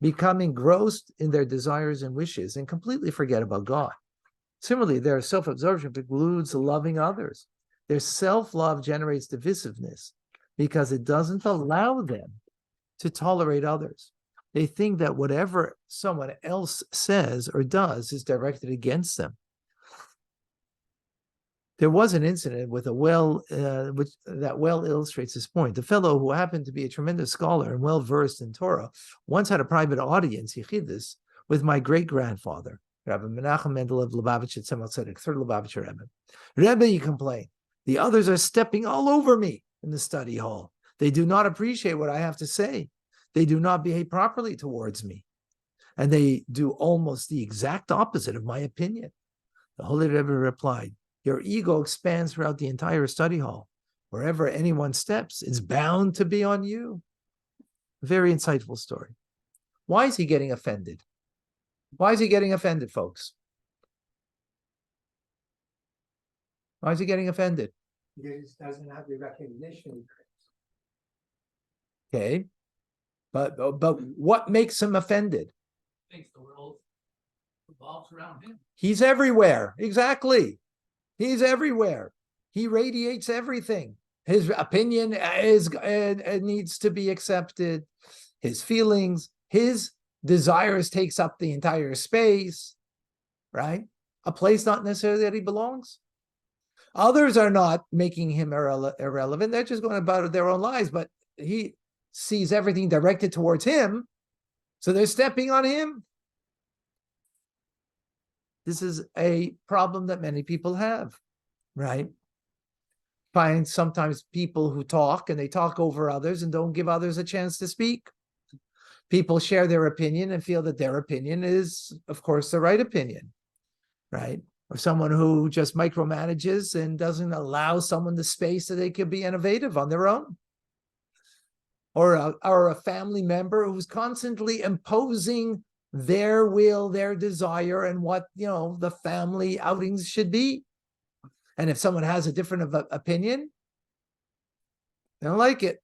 become engrossed in their desires and wishes and completely forget about God. Similarly, their self-absorption precludes loving others. Their self-love generates divisiveness because it doesn't allow them to tolerate others. They think that whatever someone else says or does is directed against them. There was an incident with that well illustrates this point. The fellow who happened to be a tremendous scholar and well-versed in Torah once had a private audience, Yechidus, with my great-grandfather, Rabbi Menachem Mendeleev Lubavitch at Tzemach Tzedek, third Lubavitcher Rebbe. Rebbe, he complained, the others are stepping all over me in the study hall. They do not appreciate what I have to say. They do not behave properly towards me. And they do almost the exact opposite of my opinion. The Holy Rebbe replied, your ego expands throughout the entire study hall. Wherever anyone steps, it's bound to be on you. Very insightful story. Why is he getting offended? Why is he getting offended, folks? Why is he getting offended? Because it doesn't have the recognition. Okay. But what makes him offended? Thinks the world revolves around him. He's everywhere. Exactly. He's everywhere. He radiates everything. His opinion needs to be accepted. His feelings, his desires takes up the entire space, right? A place not necessarily that he belongs. Others are not making him irrelevant. They're just going about their own lives, but he sees everything directed towards him, so they're stepping on him. This is a problem that many people have, right? Find sometimes people who talk and they talk over others and don't give others a chance to speak. People share their opinion and feel that their opinion is, of course, the right opinion, right? Or someone who just micromanages and doesn't allow someone the space that they could be innovative on their own. Or a family member who's constantly imposing their will, their desire, and what, the family outings should be. And if someone has a different opinion, they don't like it.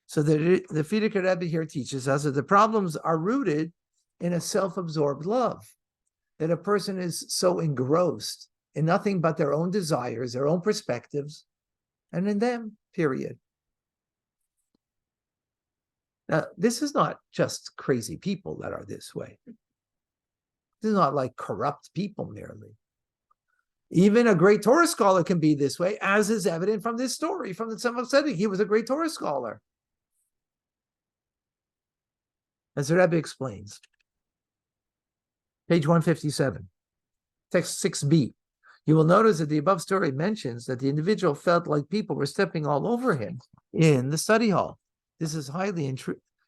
So the Frierdiker Rebbe here teaches us that the problems are rooted in a self-absorbed love, that a person is so engrossed in nothing but their own desires, their own perspectives, and in them, period. Now, this is not just crazy people that are this way. This is not like corrupt people merely. Even a great Torah scholar can be this way, as is evident from this story, from the Tzemach Tzedek. He was a great Torah scholar. As the Rebbe explains, page 157, text 6b, you will notice that the above story mentions that the individual felt like people were stepping all over him in the study hall. This is highly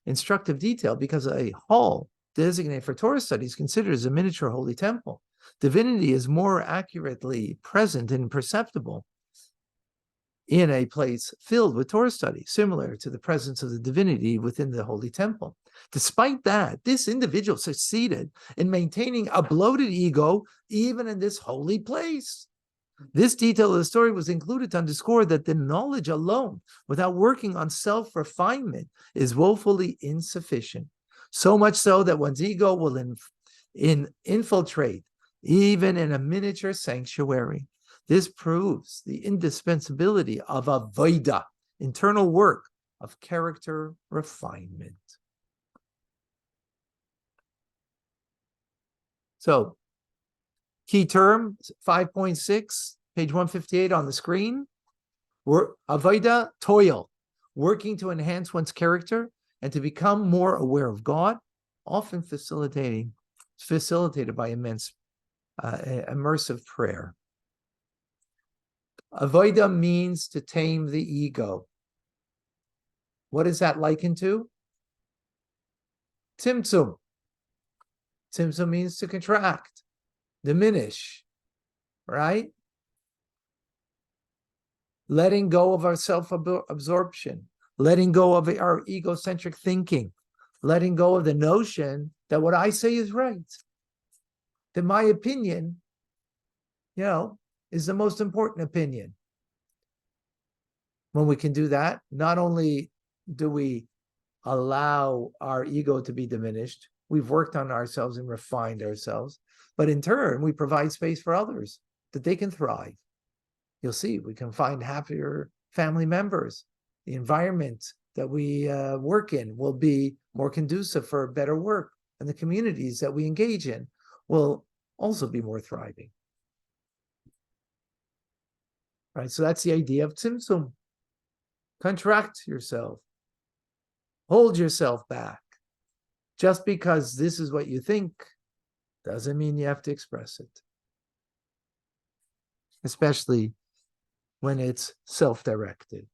instructive detail because a hall designated for Torah studies considered as a miniature holy temple. Divinity is more accurately present and perceptible in a place filled with Torah study, similar to the presence of the divinity within the Holy Temple. Despite that, this individual succeeded in maintaining a bloated ego even in this holy place. This detail of the story was included to underscore that the knowledge alone, without working on self-refinement, is woefully insufficient. So much so that one's ego will infiltrate even in a miniature sanctuary. This proves the indispensability of avodah, internal work of character refinement. So, key term 5.6, page 158 on the screen. Avodah, toil, working to enhance one's character and to become more aware of God, often facilitated by immersive prayer. Avodah means to tame the ego. What is that likened to? Tzimtzum. Tzimtzum means to contract, diminish, right? Letting go of our self-absorption, letting go of our egocentric thinking, letting go of the notion that what I say is right, that my opinion, is the most important opinion. When we can do that, not only do we allow our ego to be diminished, we've worked on ourselves and refined ourselves, but in turn, we provide space for others that they can thrive. You'll see, we can find happier family members. The environment that we work in will be more conducive for better work, and the communities that we engage in will also be more thriving. Right, so that's the idea of tzimtzum. Contract yourself. Hold yourself back. Just because this is what you think doesn't mean you have to express it. Especially when it's self-directed.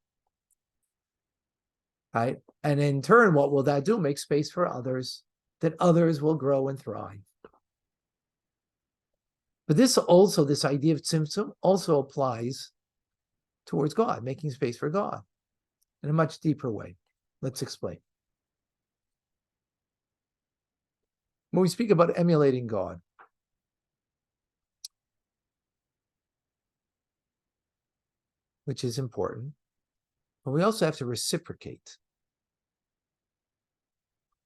Right? And in turn, what will that do? Make space for others, that others will grow and thrive. But this idea of tzimtzum also applies towards God, making space for God in a much deeper way. Let's explain. When we speak about emulating God, which is important, but we also have to reciprocate.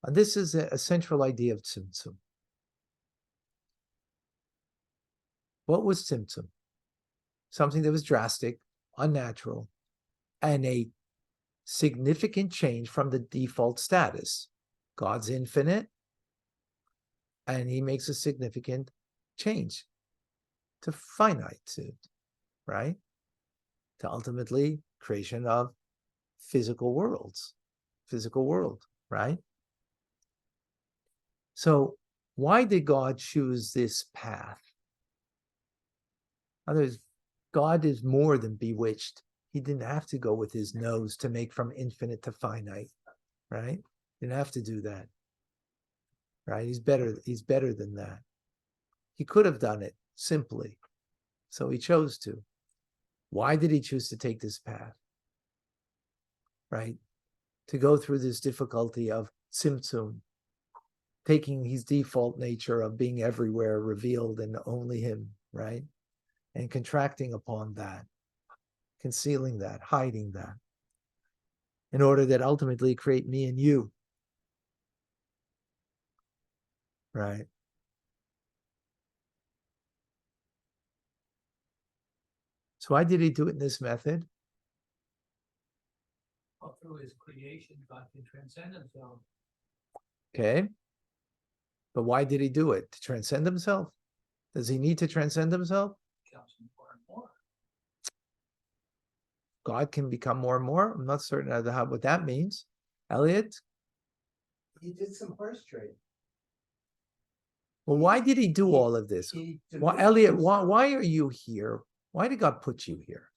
And this is a central idea of tzimtzum. What was tzimtzum? Something that was drastic, unnatural, and a significant change from the default status. God's infinite, and he makes a significant change to finitude, right? To ultimately creation of physical world, right? So why did God choose this path? Others, God is more than bewitched. He didn't have to go with his nose to make from infinite to finite, right? Didn't have to do that, right? He's better than that. He could have done it simply, so he chose to. Why did he choose to take this path, right? To go through this difficulty of tzimtzum, taking his default nature of being everywhere, revealed in only him, right? And contracting upon that, concealing that, hiding that, in order that ultimately create me and you, right? So why did he do it in this method? Well, through his creation, God can transcend himself. Okay. But why did he do it? To transcend himself? Does he need to transcend himself? Becomes more and more. God can become more and more? I'm not certain of what that means. Elliot? He did some horse trading. Well, why did he do all of this? Well, Elliot, why are you here? Why did God put you here?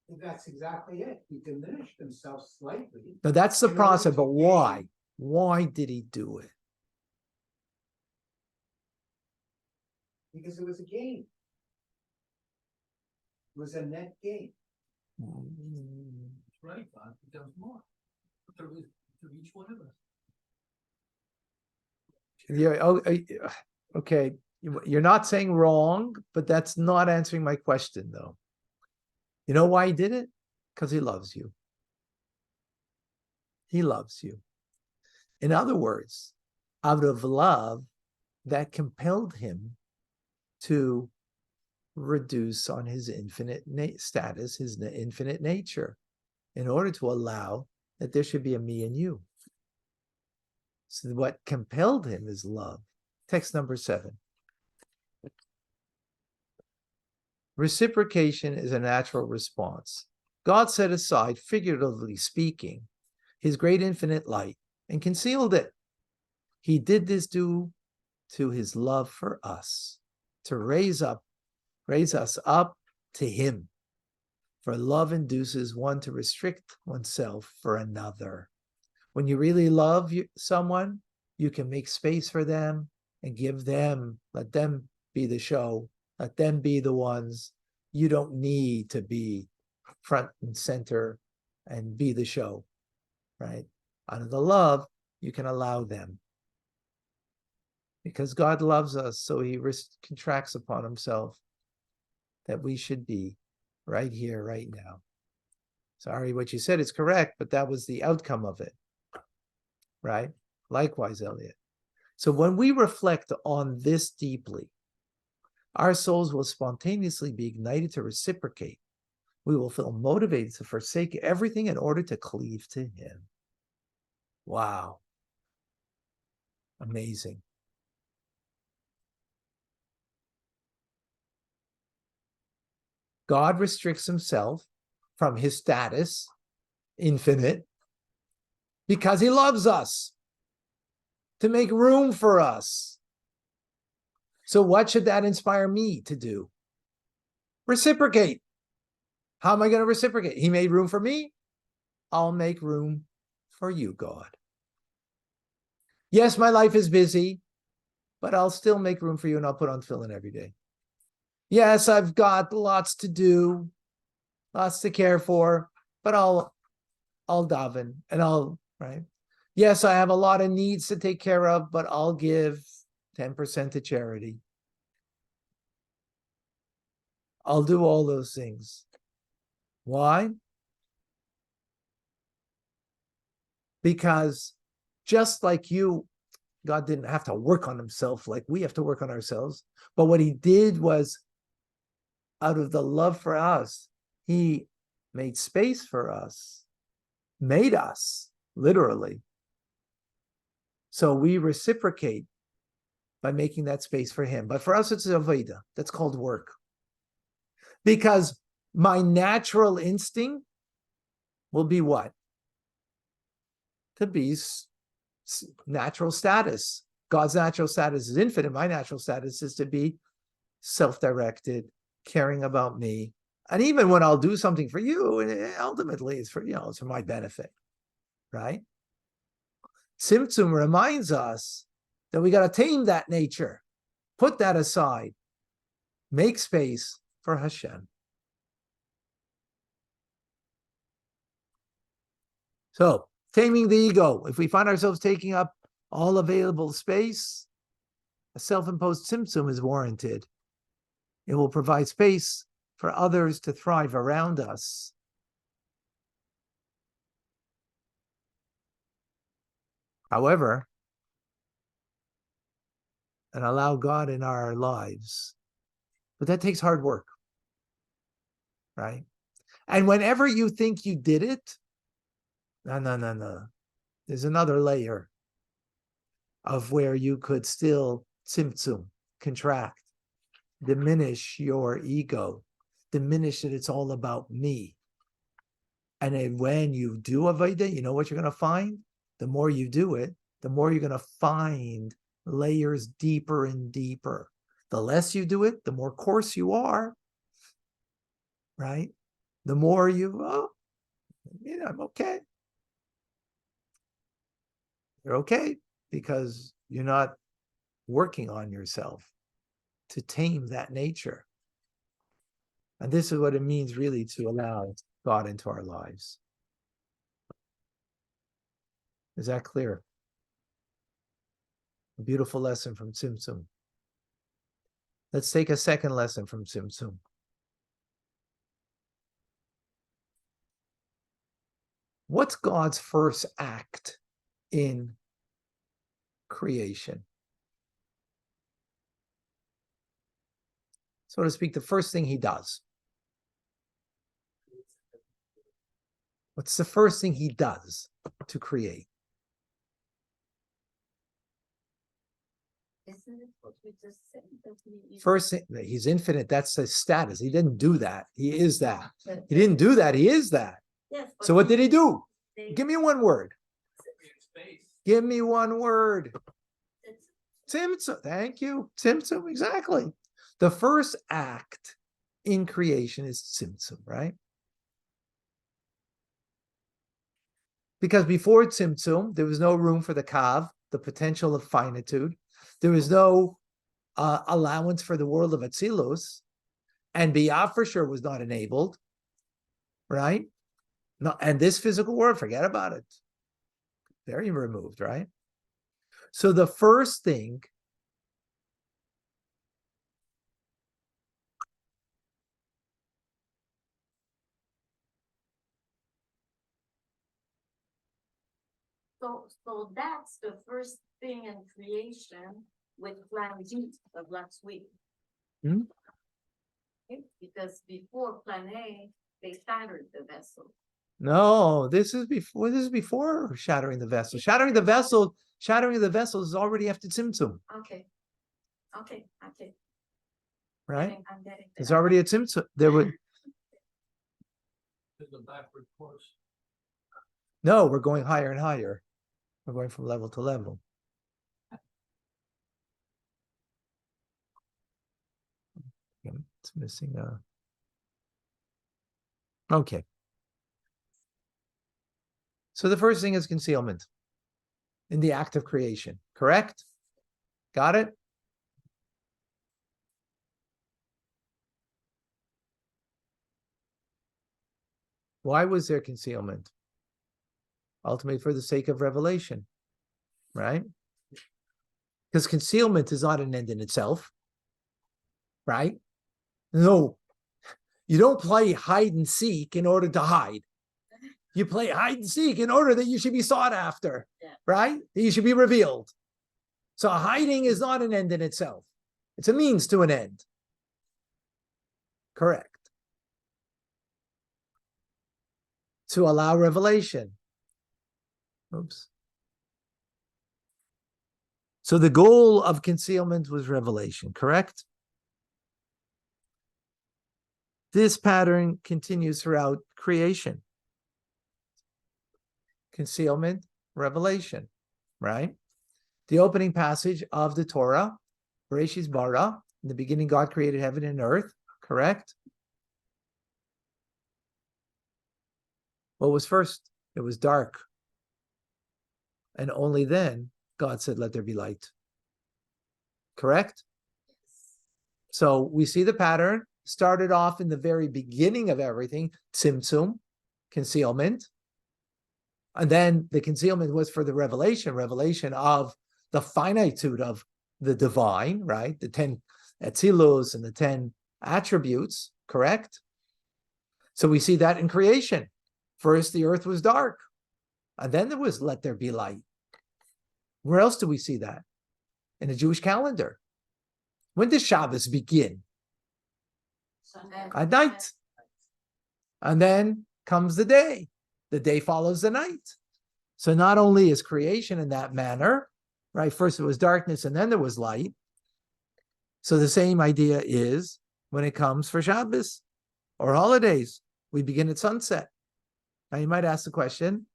That's exactly it. He diminished himself slightly. Now that's the In order process, to but why? gain- Why did he do it? Because it was a game. It was a net gain. That's right, God becomes more. Through each one of us. Yeah. Oh, okay. You're not saying wrong, but that's not answering my question, though. You know why he did it? Because he loves you. He loves you. In other words, out of love, that compelled him to reduce on his infinite status, his infinite nature, in order to allow that there should be a me and you. So what compelled him is love. Text number 7. Reciprocation is a natural response. God set aside, figuratively speaking, his great infinite light and concealed it. He did this due to his love for us, to raise us up to him. For love induces one to restrict oneself for another. When you really love someone, you can make space for them and give them, let them be the show, let them be the ones. You don't need to be front and center and be the show, right? Out of the love, you can allow them. Because God loves us, so he contracts upon himself that we should be right here, right now. Sorry, what you said is correct, but that was the outcome of it, right? Likewise, Elliot. So when we reflect on this deeply, our souls will spontaneously be ignited to reciprocate. We will feel motivated to forsake everything in order to cleave to him. Wow. Amazing. God restricts himself from his status, infinite, because he loves us, to make room for us. So what should that inspire me to do? Reciprocate. How am I going to reciprocate? He made room for me. I'll make room for you, God. Yes, my life is busy, but I'll still make room for you and I'll put on tefillin every day. Yes, I've got lots to do, lots to care for, but I'll daven and right? Yes, I have a lot of needs to take care of, but I'll give 10% to charity. I'll do all those things. Why? Because just like you, God didn't have to work on himself like we have to work on ourselves. But what he did was, out of the love for us, he made space for us, made us, literally. So we reciprocate by making that space for him. But for us, it's avodah. That's called work. Because my natural instinct will be what? To be natural status. God's natural status is infinite. My natural status is to be self-directed, caring about me. And even when I'll do something for you, ultimately it's for, it's for my benefit, right? Tzimtzum reminds us that we got to tame that nature, put that aside, make space for Hashem. So, taming the ego. If we find ourselves taking up all available space, a self-imposed tzimtzum is warranted. It will provide space for others to thrive around us. However, and allow God in our lives. But that takes hard work, right? And whenever you think you did it, no. There's another layer of where you could still tzimtzum, contract, diminish your ego, diminish that it's all about me. And then when you do avodah, you know what you're going to find? The more you do it, the more you're going to find layers deeper and deeper. The less you do it, the more coarse you are, right? The more I'm okay. You're okay because you're not working on yourself. to tame that nature. And this is what it means really to allow God into our lives. Is that clear? A beautiful lesson from Tzimtzum. Let's take a second lesson from Tzimtzum. What's God's first act in creation? So to speak, the first thing he does. What's the first thing he does to create? Isn't it what we just said? That we- First thing, he's infinite. That's his status. He didn't do that. He is that. He didn't do that. He is that. Yes, So what did he do? they- Give me one word. Space. Give me one word. it's- Tzimtzum. Thank you. Tzimtzum. Exactly. The first act in creation is Tzimtzum, right? Because before Tzimtzum, there was no room for the Kav, the potential of finitude. There was no allowance for the world of Atzilus. And Biyah for sure was not enabled, right? No, and this physical world, forget about it. Very removed, right? So the first thing So that's the first thing in creation with Plan G of last week. Hmm? Okay, because before Plan A, they shattered the vessel. No, this is before shattering the vessel. Shattering the vessel is already after Tzimtzum, Okay. right? I'm getting It's there. already a Tzimtzum. There would There's a backward course. no, we're going higher and higher. We're going from level to level. It's missing a. Okay. So the first thing is concealment in the act of creation, correct? Got it? Why was there concealment? Ultimately, for the sake of revelation, right? Because concealment is not an end in itself, right? No, you don't play hide and seek in order to hide. You play hide and seek in order that you should be sought after, right? That you should be revealed. So hiding is not an end in itself. It's a means to an end. Correct. To allow revelation. Oops. So the goal of concealment was revelation, correct? This pattern continues throughout creation. Concealment, revelation, right? The opening passage of the Torah, Bereshit bara, in the beginning God created heaven and earth, correct? What was first? It was dark. And only then God said, let there be light. Correct? So we see the pattern started off in the very beginning of everything, tzimtzum, concealment. And then the concealment was for the revelation of the finitude of the divine, right? The 10 etzilos and the 10 attributes, correct? So we see that in creation. First, the earth was dark. And then there was let there be light. Where else do we see that? In the Jewish calendar. When does Shabbos begin? At night. And then comes the day. The day follows the night. So not only is creation in that manner, right? First it was darkness and then there was light. So the same idea is when it comes for Shabbos or holidays, we begin at sunset. Now you might ask the question,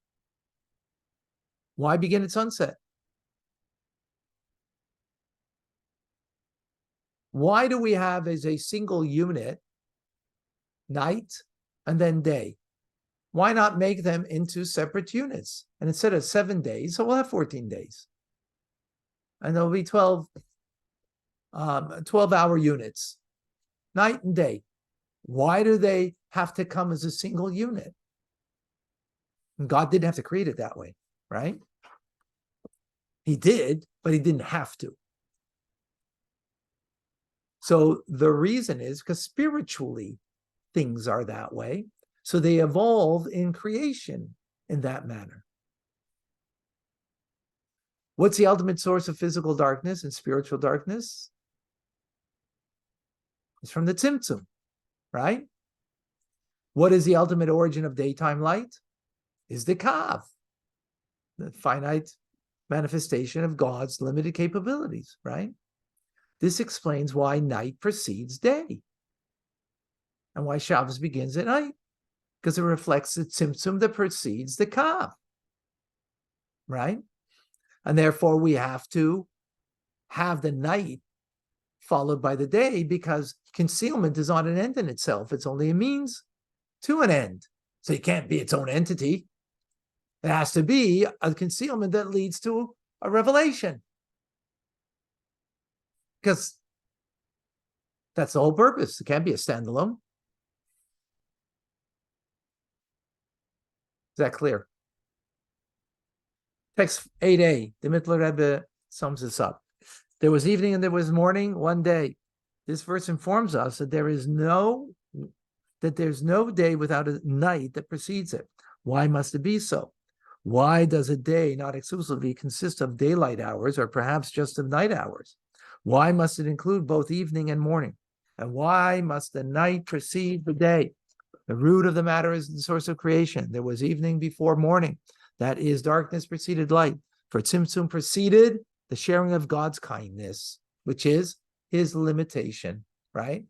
why begin at sunset? Why do we have as a single unit night and then day? Why not make them into separate units? And instead of 7 days, so we'll have 14 days. And there'll be 12 12-hour units, night and day. Why do they have to come as a single unit? And God didn't have to create it that way, right? He did, but he didn't have to. So the reason is because spiritually things are that way. So they evolve in creation in that manner. What's the ultimate source of physical darkness and spiritual darkness? It's from the Tzimtzum, right? What is the ultimate origin of daytime light? Is the Kav, the finite manifestation of God's limited capabilities, right? This explains why night precedes day and why Shabbos begins at night, because it reflects the Tzimtzum that precedes the Kav, right? And therefore we have to have the night followed by the day, because concealment is not an end in itself. It's only a means to an end. So it can't be its own entity. It has to be a concealment that leads to a revelation. Because that's the whole purpose. It can't be a standalone. Is that clear? Text 8a, the Mittler Rebbe sums this up. There was evening and there was morning one day. This verse informs us that there's no day without a night that precedes it. Why must it be so? Why does a day not exclusively consist of daylight hours or perhaps just of night hours? Why must it include both evening and morning? And why must the night precede the day? The root of the matter is the source of creation. There was evening before morning. That is, darkness preceded light. For Tzimtzum preceded the sharing of God's kindness, which is his limitation, right?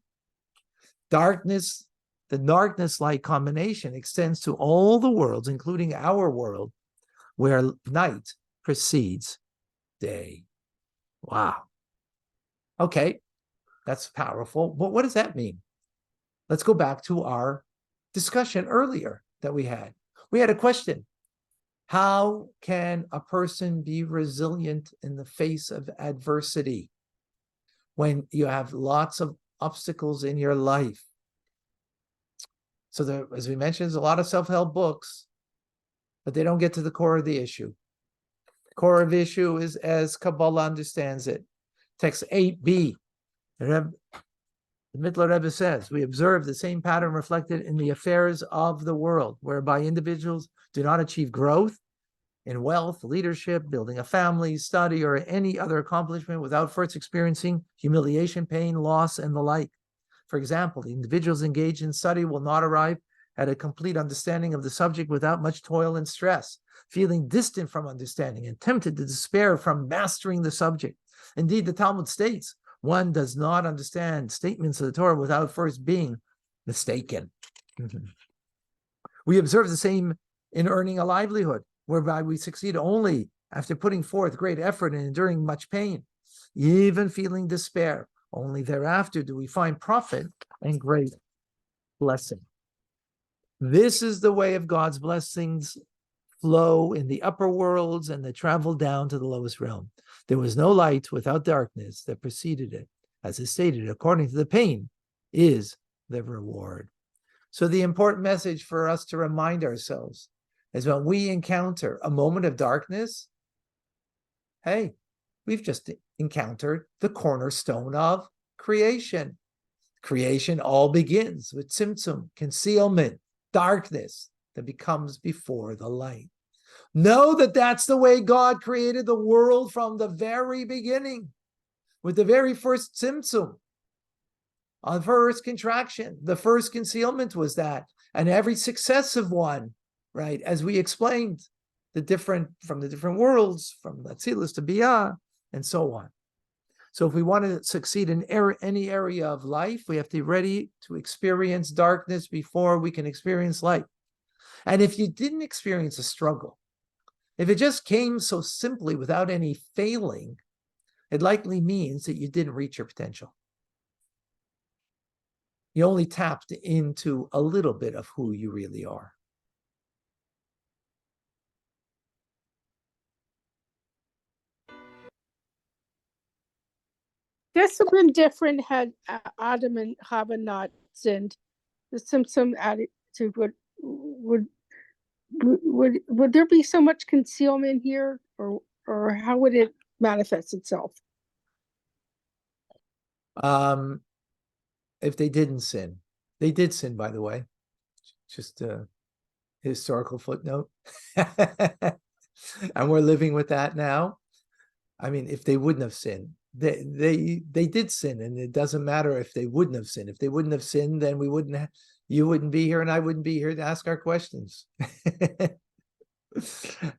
Darkness, the darkness-light combination extends to all the worlds, including our world, where night precedes day. Wow. Okay, that's powerful. But what does that mean? Let's go back to our discussion earlier that we had. We had a question. How can a person be resilient in the face of adversity when you have lots of obstacles in your life? So there, as we mentioned, there's a lot of self-help books, but they don't get to the core of the issue. The core of the issue is as Kabbalah understands it. Text 8b, the Mittler Rebbe says, we observe the same pattern reflected in the affairs of the world, whereby individuals do not achieve growth in wealth, leadership, building a family, study, or any other accomplishment without first experiencing humiliation, pain, loss, and the like. For example, the individuals engaged in study will not arrive at a complete understanding of the subject without much toil and stress, feeling distant from understanding and tempted to despair from mastering the subject. Indeed, the Talmud states, one does not understand statements of the Torah without first being mistaken. We observe the same in earning a livelihood, whereby we succeed only after putting forth great effort and enduring much pain, even feeling despair. Only thereafter do we find profit and great blessing. This is the way of God's blessings flow in the upper worlds and that travel down to the lowest realm. There was no light without darkness that preceded it. As is stated, according to the pain is the reward. So the important message for us to remind ourselves is when we encounter a moment of darkness, hey, we've just encountered the cornerstone of creation. Creation all begins with tzimtzum, concealment, darkness that becomes before the light. Know that that's the way God created the world from the very beginning, with the very first tzimtzum, the first contraction, the first concealment was that, and every successive one, right? As we explained, from the different worlds, from Atzilus to Biyah, and so on. So if we want to succeed in any area of life, we have to be ready to experience darkness before we can experience light. And if you didn't experience a struggle, if it just came so simply without any failing, it likely means that you didn't reach your potential. You only tapped into a little bit of who you really are. This would have been different had Adam and Chava not sinned. The Simpson attitude would there be so much concealment here, or how would it manifest itself? If they didn't sin, they did sin, by the way. Just a historical footnote. And we're living with that now. I mean, if they wouldn't have sinned, they did sin, and it doesn't matter if they wouldn't have sinned. If they wouldn't have sinned, then you wouldn't be here, and I wouldn't be here to ask our questions.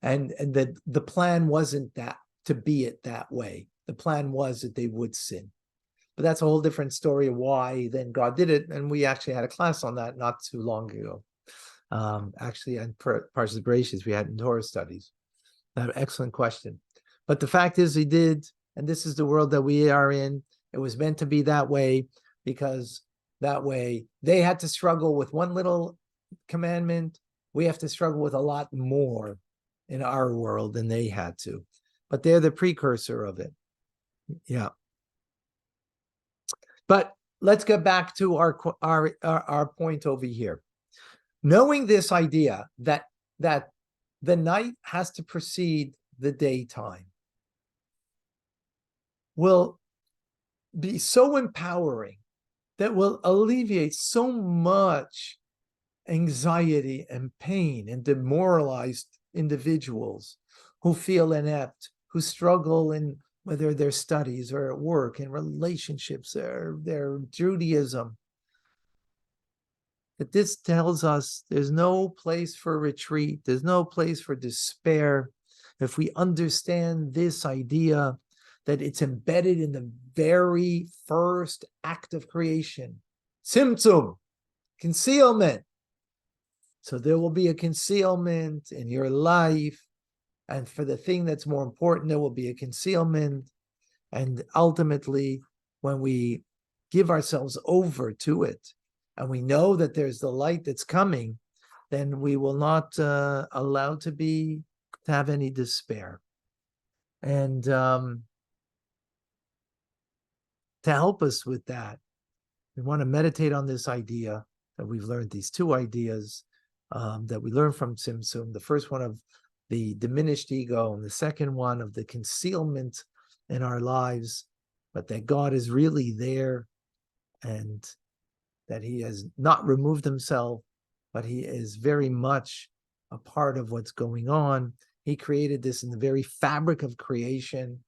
and the plan wasn't that to be it that way. The plan was that they would sin. But that's a whole different story of why then God did it. And we actually had a class on that not too long ago. Actually, on Parshas Bereshis, we had in Torah studies. Excellent question. But the fact is, he did, and this is the world that we are in. It was meant to be that way, because that way they had to struggle with one little commandment. We have to struggle with a lot more in our world than they had to. But they're the precursor of it. Yeah. But let's get back to our point over here. Knowing this idea that the night has to precede the daytime will be so empowering, that will alleviate so much anxiety and pain and demoralized individuals who feel inept, who struggle in whether their studies or at work, in relationships, or their Judaism. That this tells us there's no place for retreat, there's no place for despair, if we understand this idea that it's embedded in the very first act of creation. Tzimtzum, concealment. So there will be a concealment in your life, and for the thing that's more important, there will be a concealment. And ultimately, when we give ourselves over to it, and we know that there's the light that's coming, then we will not allow to have any despair. And to help us with that, we want to meditate on this idea that we've learned, these two ideas that we learned from Tzimtzum. The first one of the diminished ego, and the second one of the concealment in our lives, but that God is really there, and that he has not removed himself, but he is very much a part of what's going on. He created this in the very fabric of creation,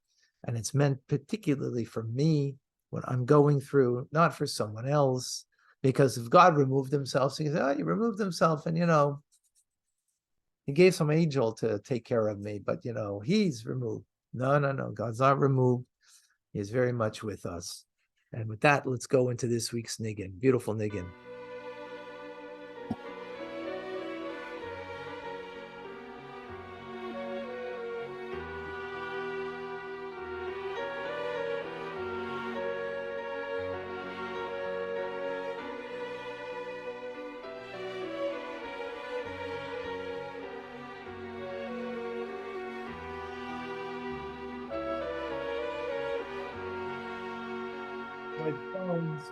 and it's meant particularly for me, what I'm going through, not for someone else. Because if God removed himself, so you say, oh, he removed himself, and he gave some angel to take care of me, but he's removed. No, God's not removed. He is very much with us. And with that, let's go into this week's niggin. Beautiful niggin. My phones.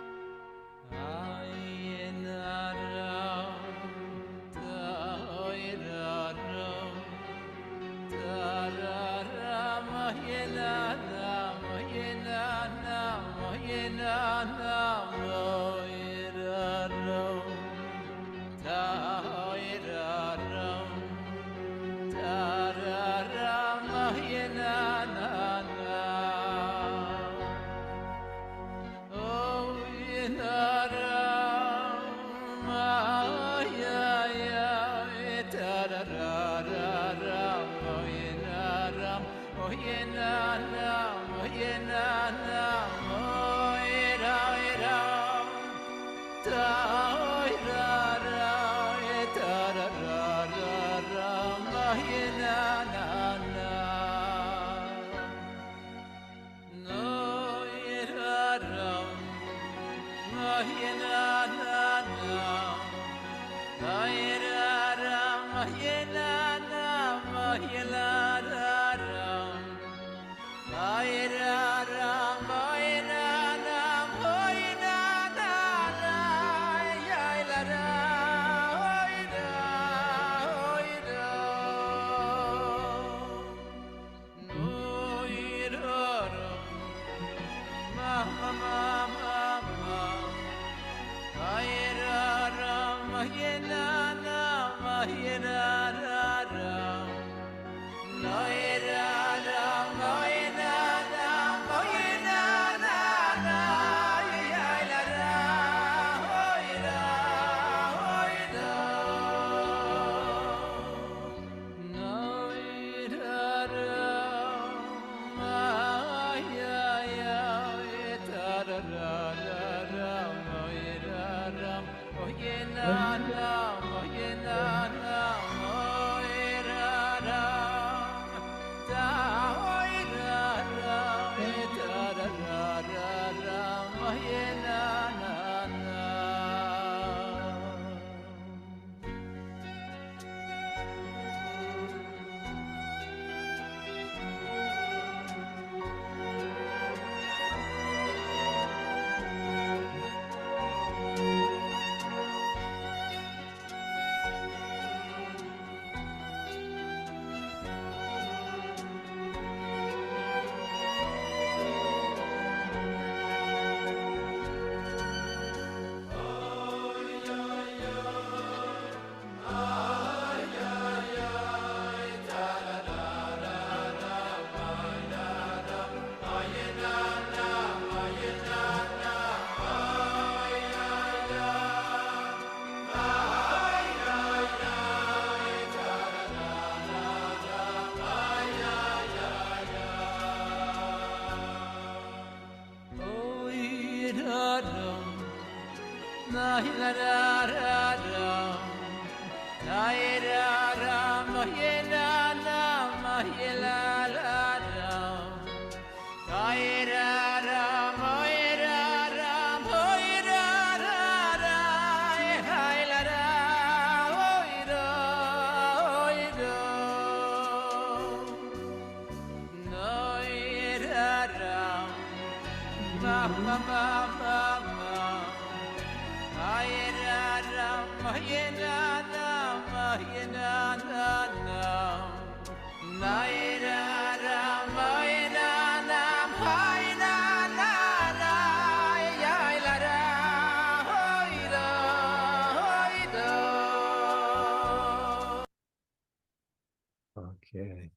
Okay.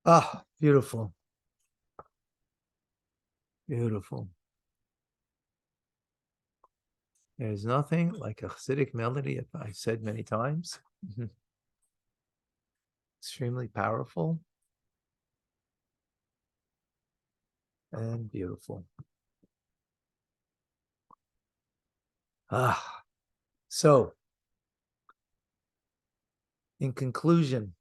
Ah, beautiful. Beautiful. There's nothing like a Hasidic melody, I've said many times. Extremely powerful and beautiful. So in conclusion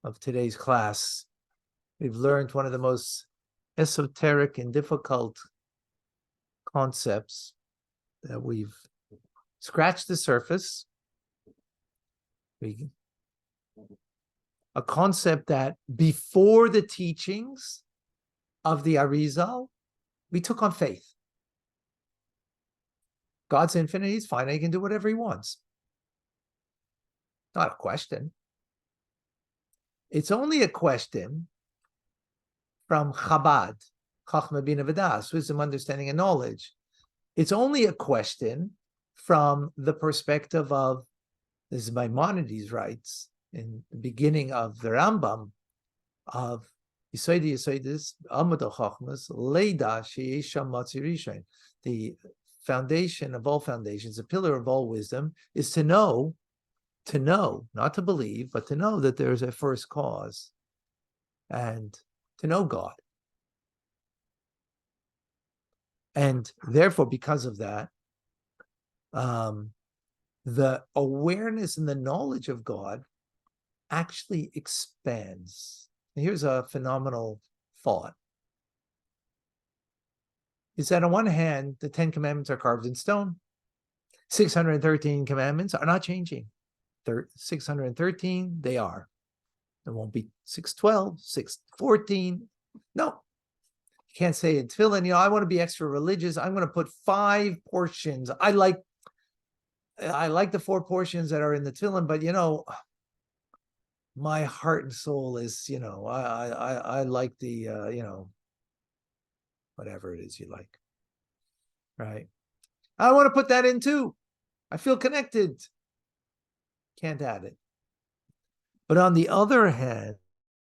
of today's class, we've learned one of the most esoteric and difficult concepts that we've scratched the surface. A concept that before the teachings of the Arizal, we took on faith. God's infinite, he's finite, he can do whatever he wants. Not a question. It's only a question from Chabad, Chachma Bina V'das, wisdom, understanding, and knowledge. It's only a question from the perspective of, this is Maimonides writes in the beginning of the Rambam, of Yisoidi Yisoidis, Amud Chachmas, Leida Sheisha Matzi Rishon. The foundation of all foundations, the pillar of all wisdom, is to know, not to believe, but to know that there's a first cause and to know God. And therefore, because of that, the awareness and the knowledge of God actually expands. And here's a phenomenal thought. Is that on one hand, the 10 commandments are carved in stone. 613 commandments are not changing. 613, they are. There won't be 612, 614. No. You can't say in tefillin, I want to be extra religious. I'm going to put 5 portions. I like the 4 portions that are in the tefillin, but my heart and soul is, I like the, whatever it is you like, right? I want to put that in too. I feel connected. Can't add it. But on the other hand,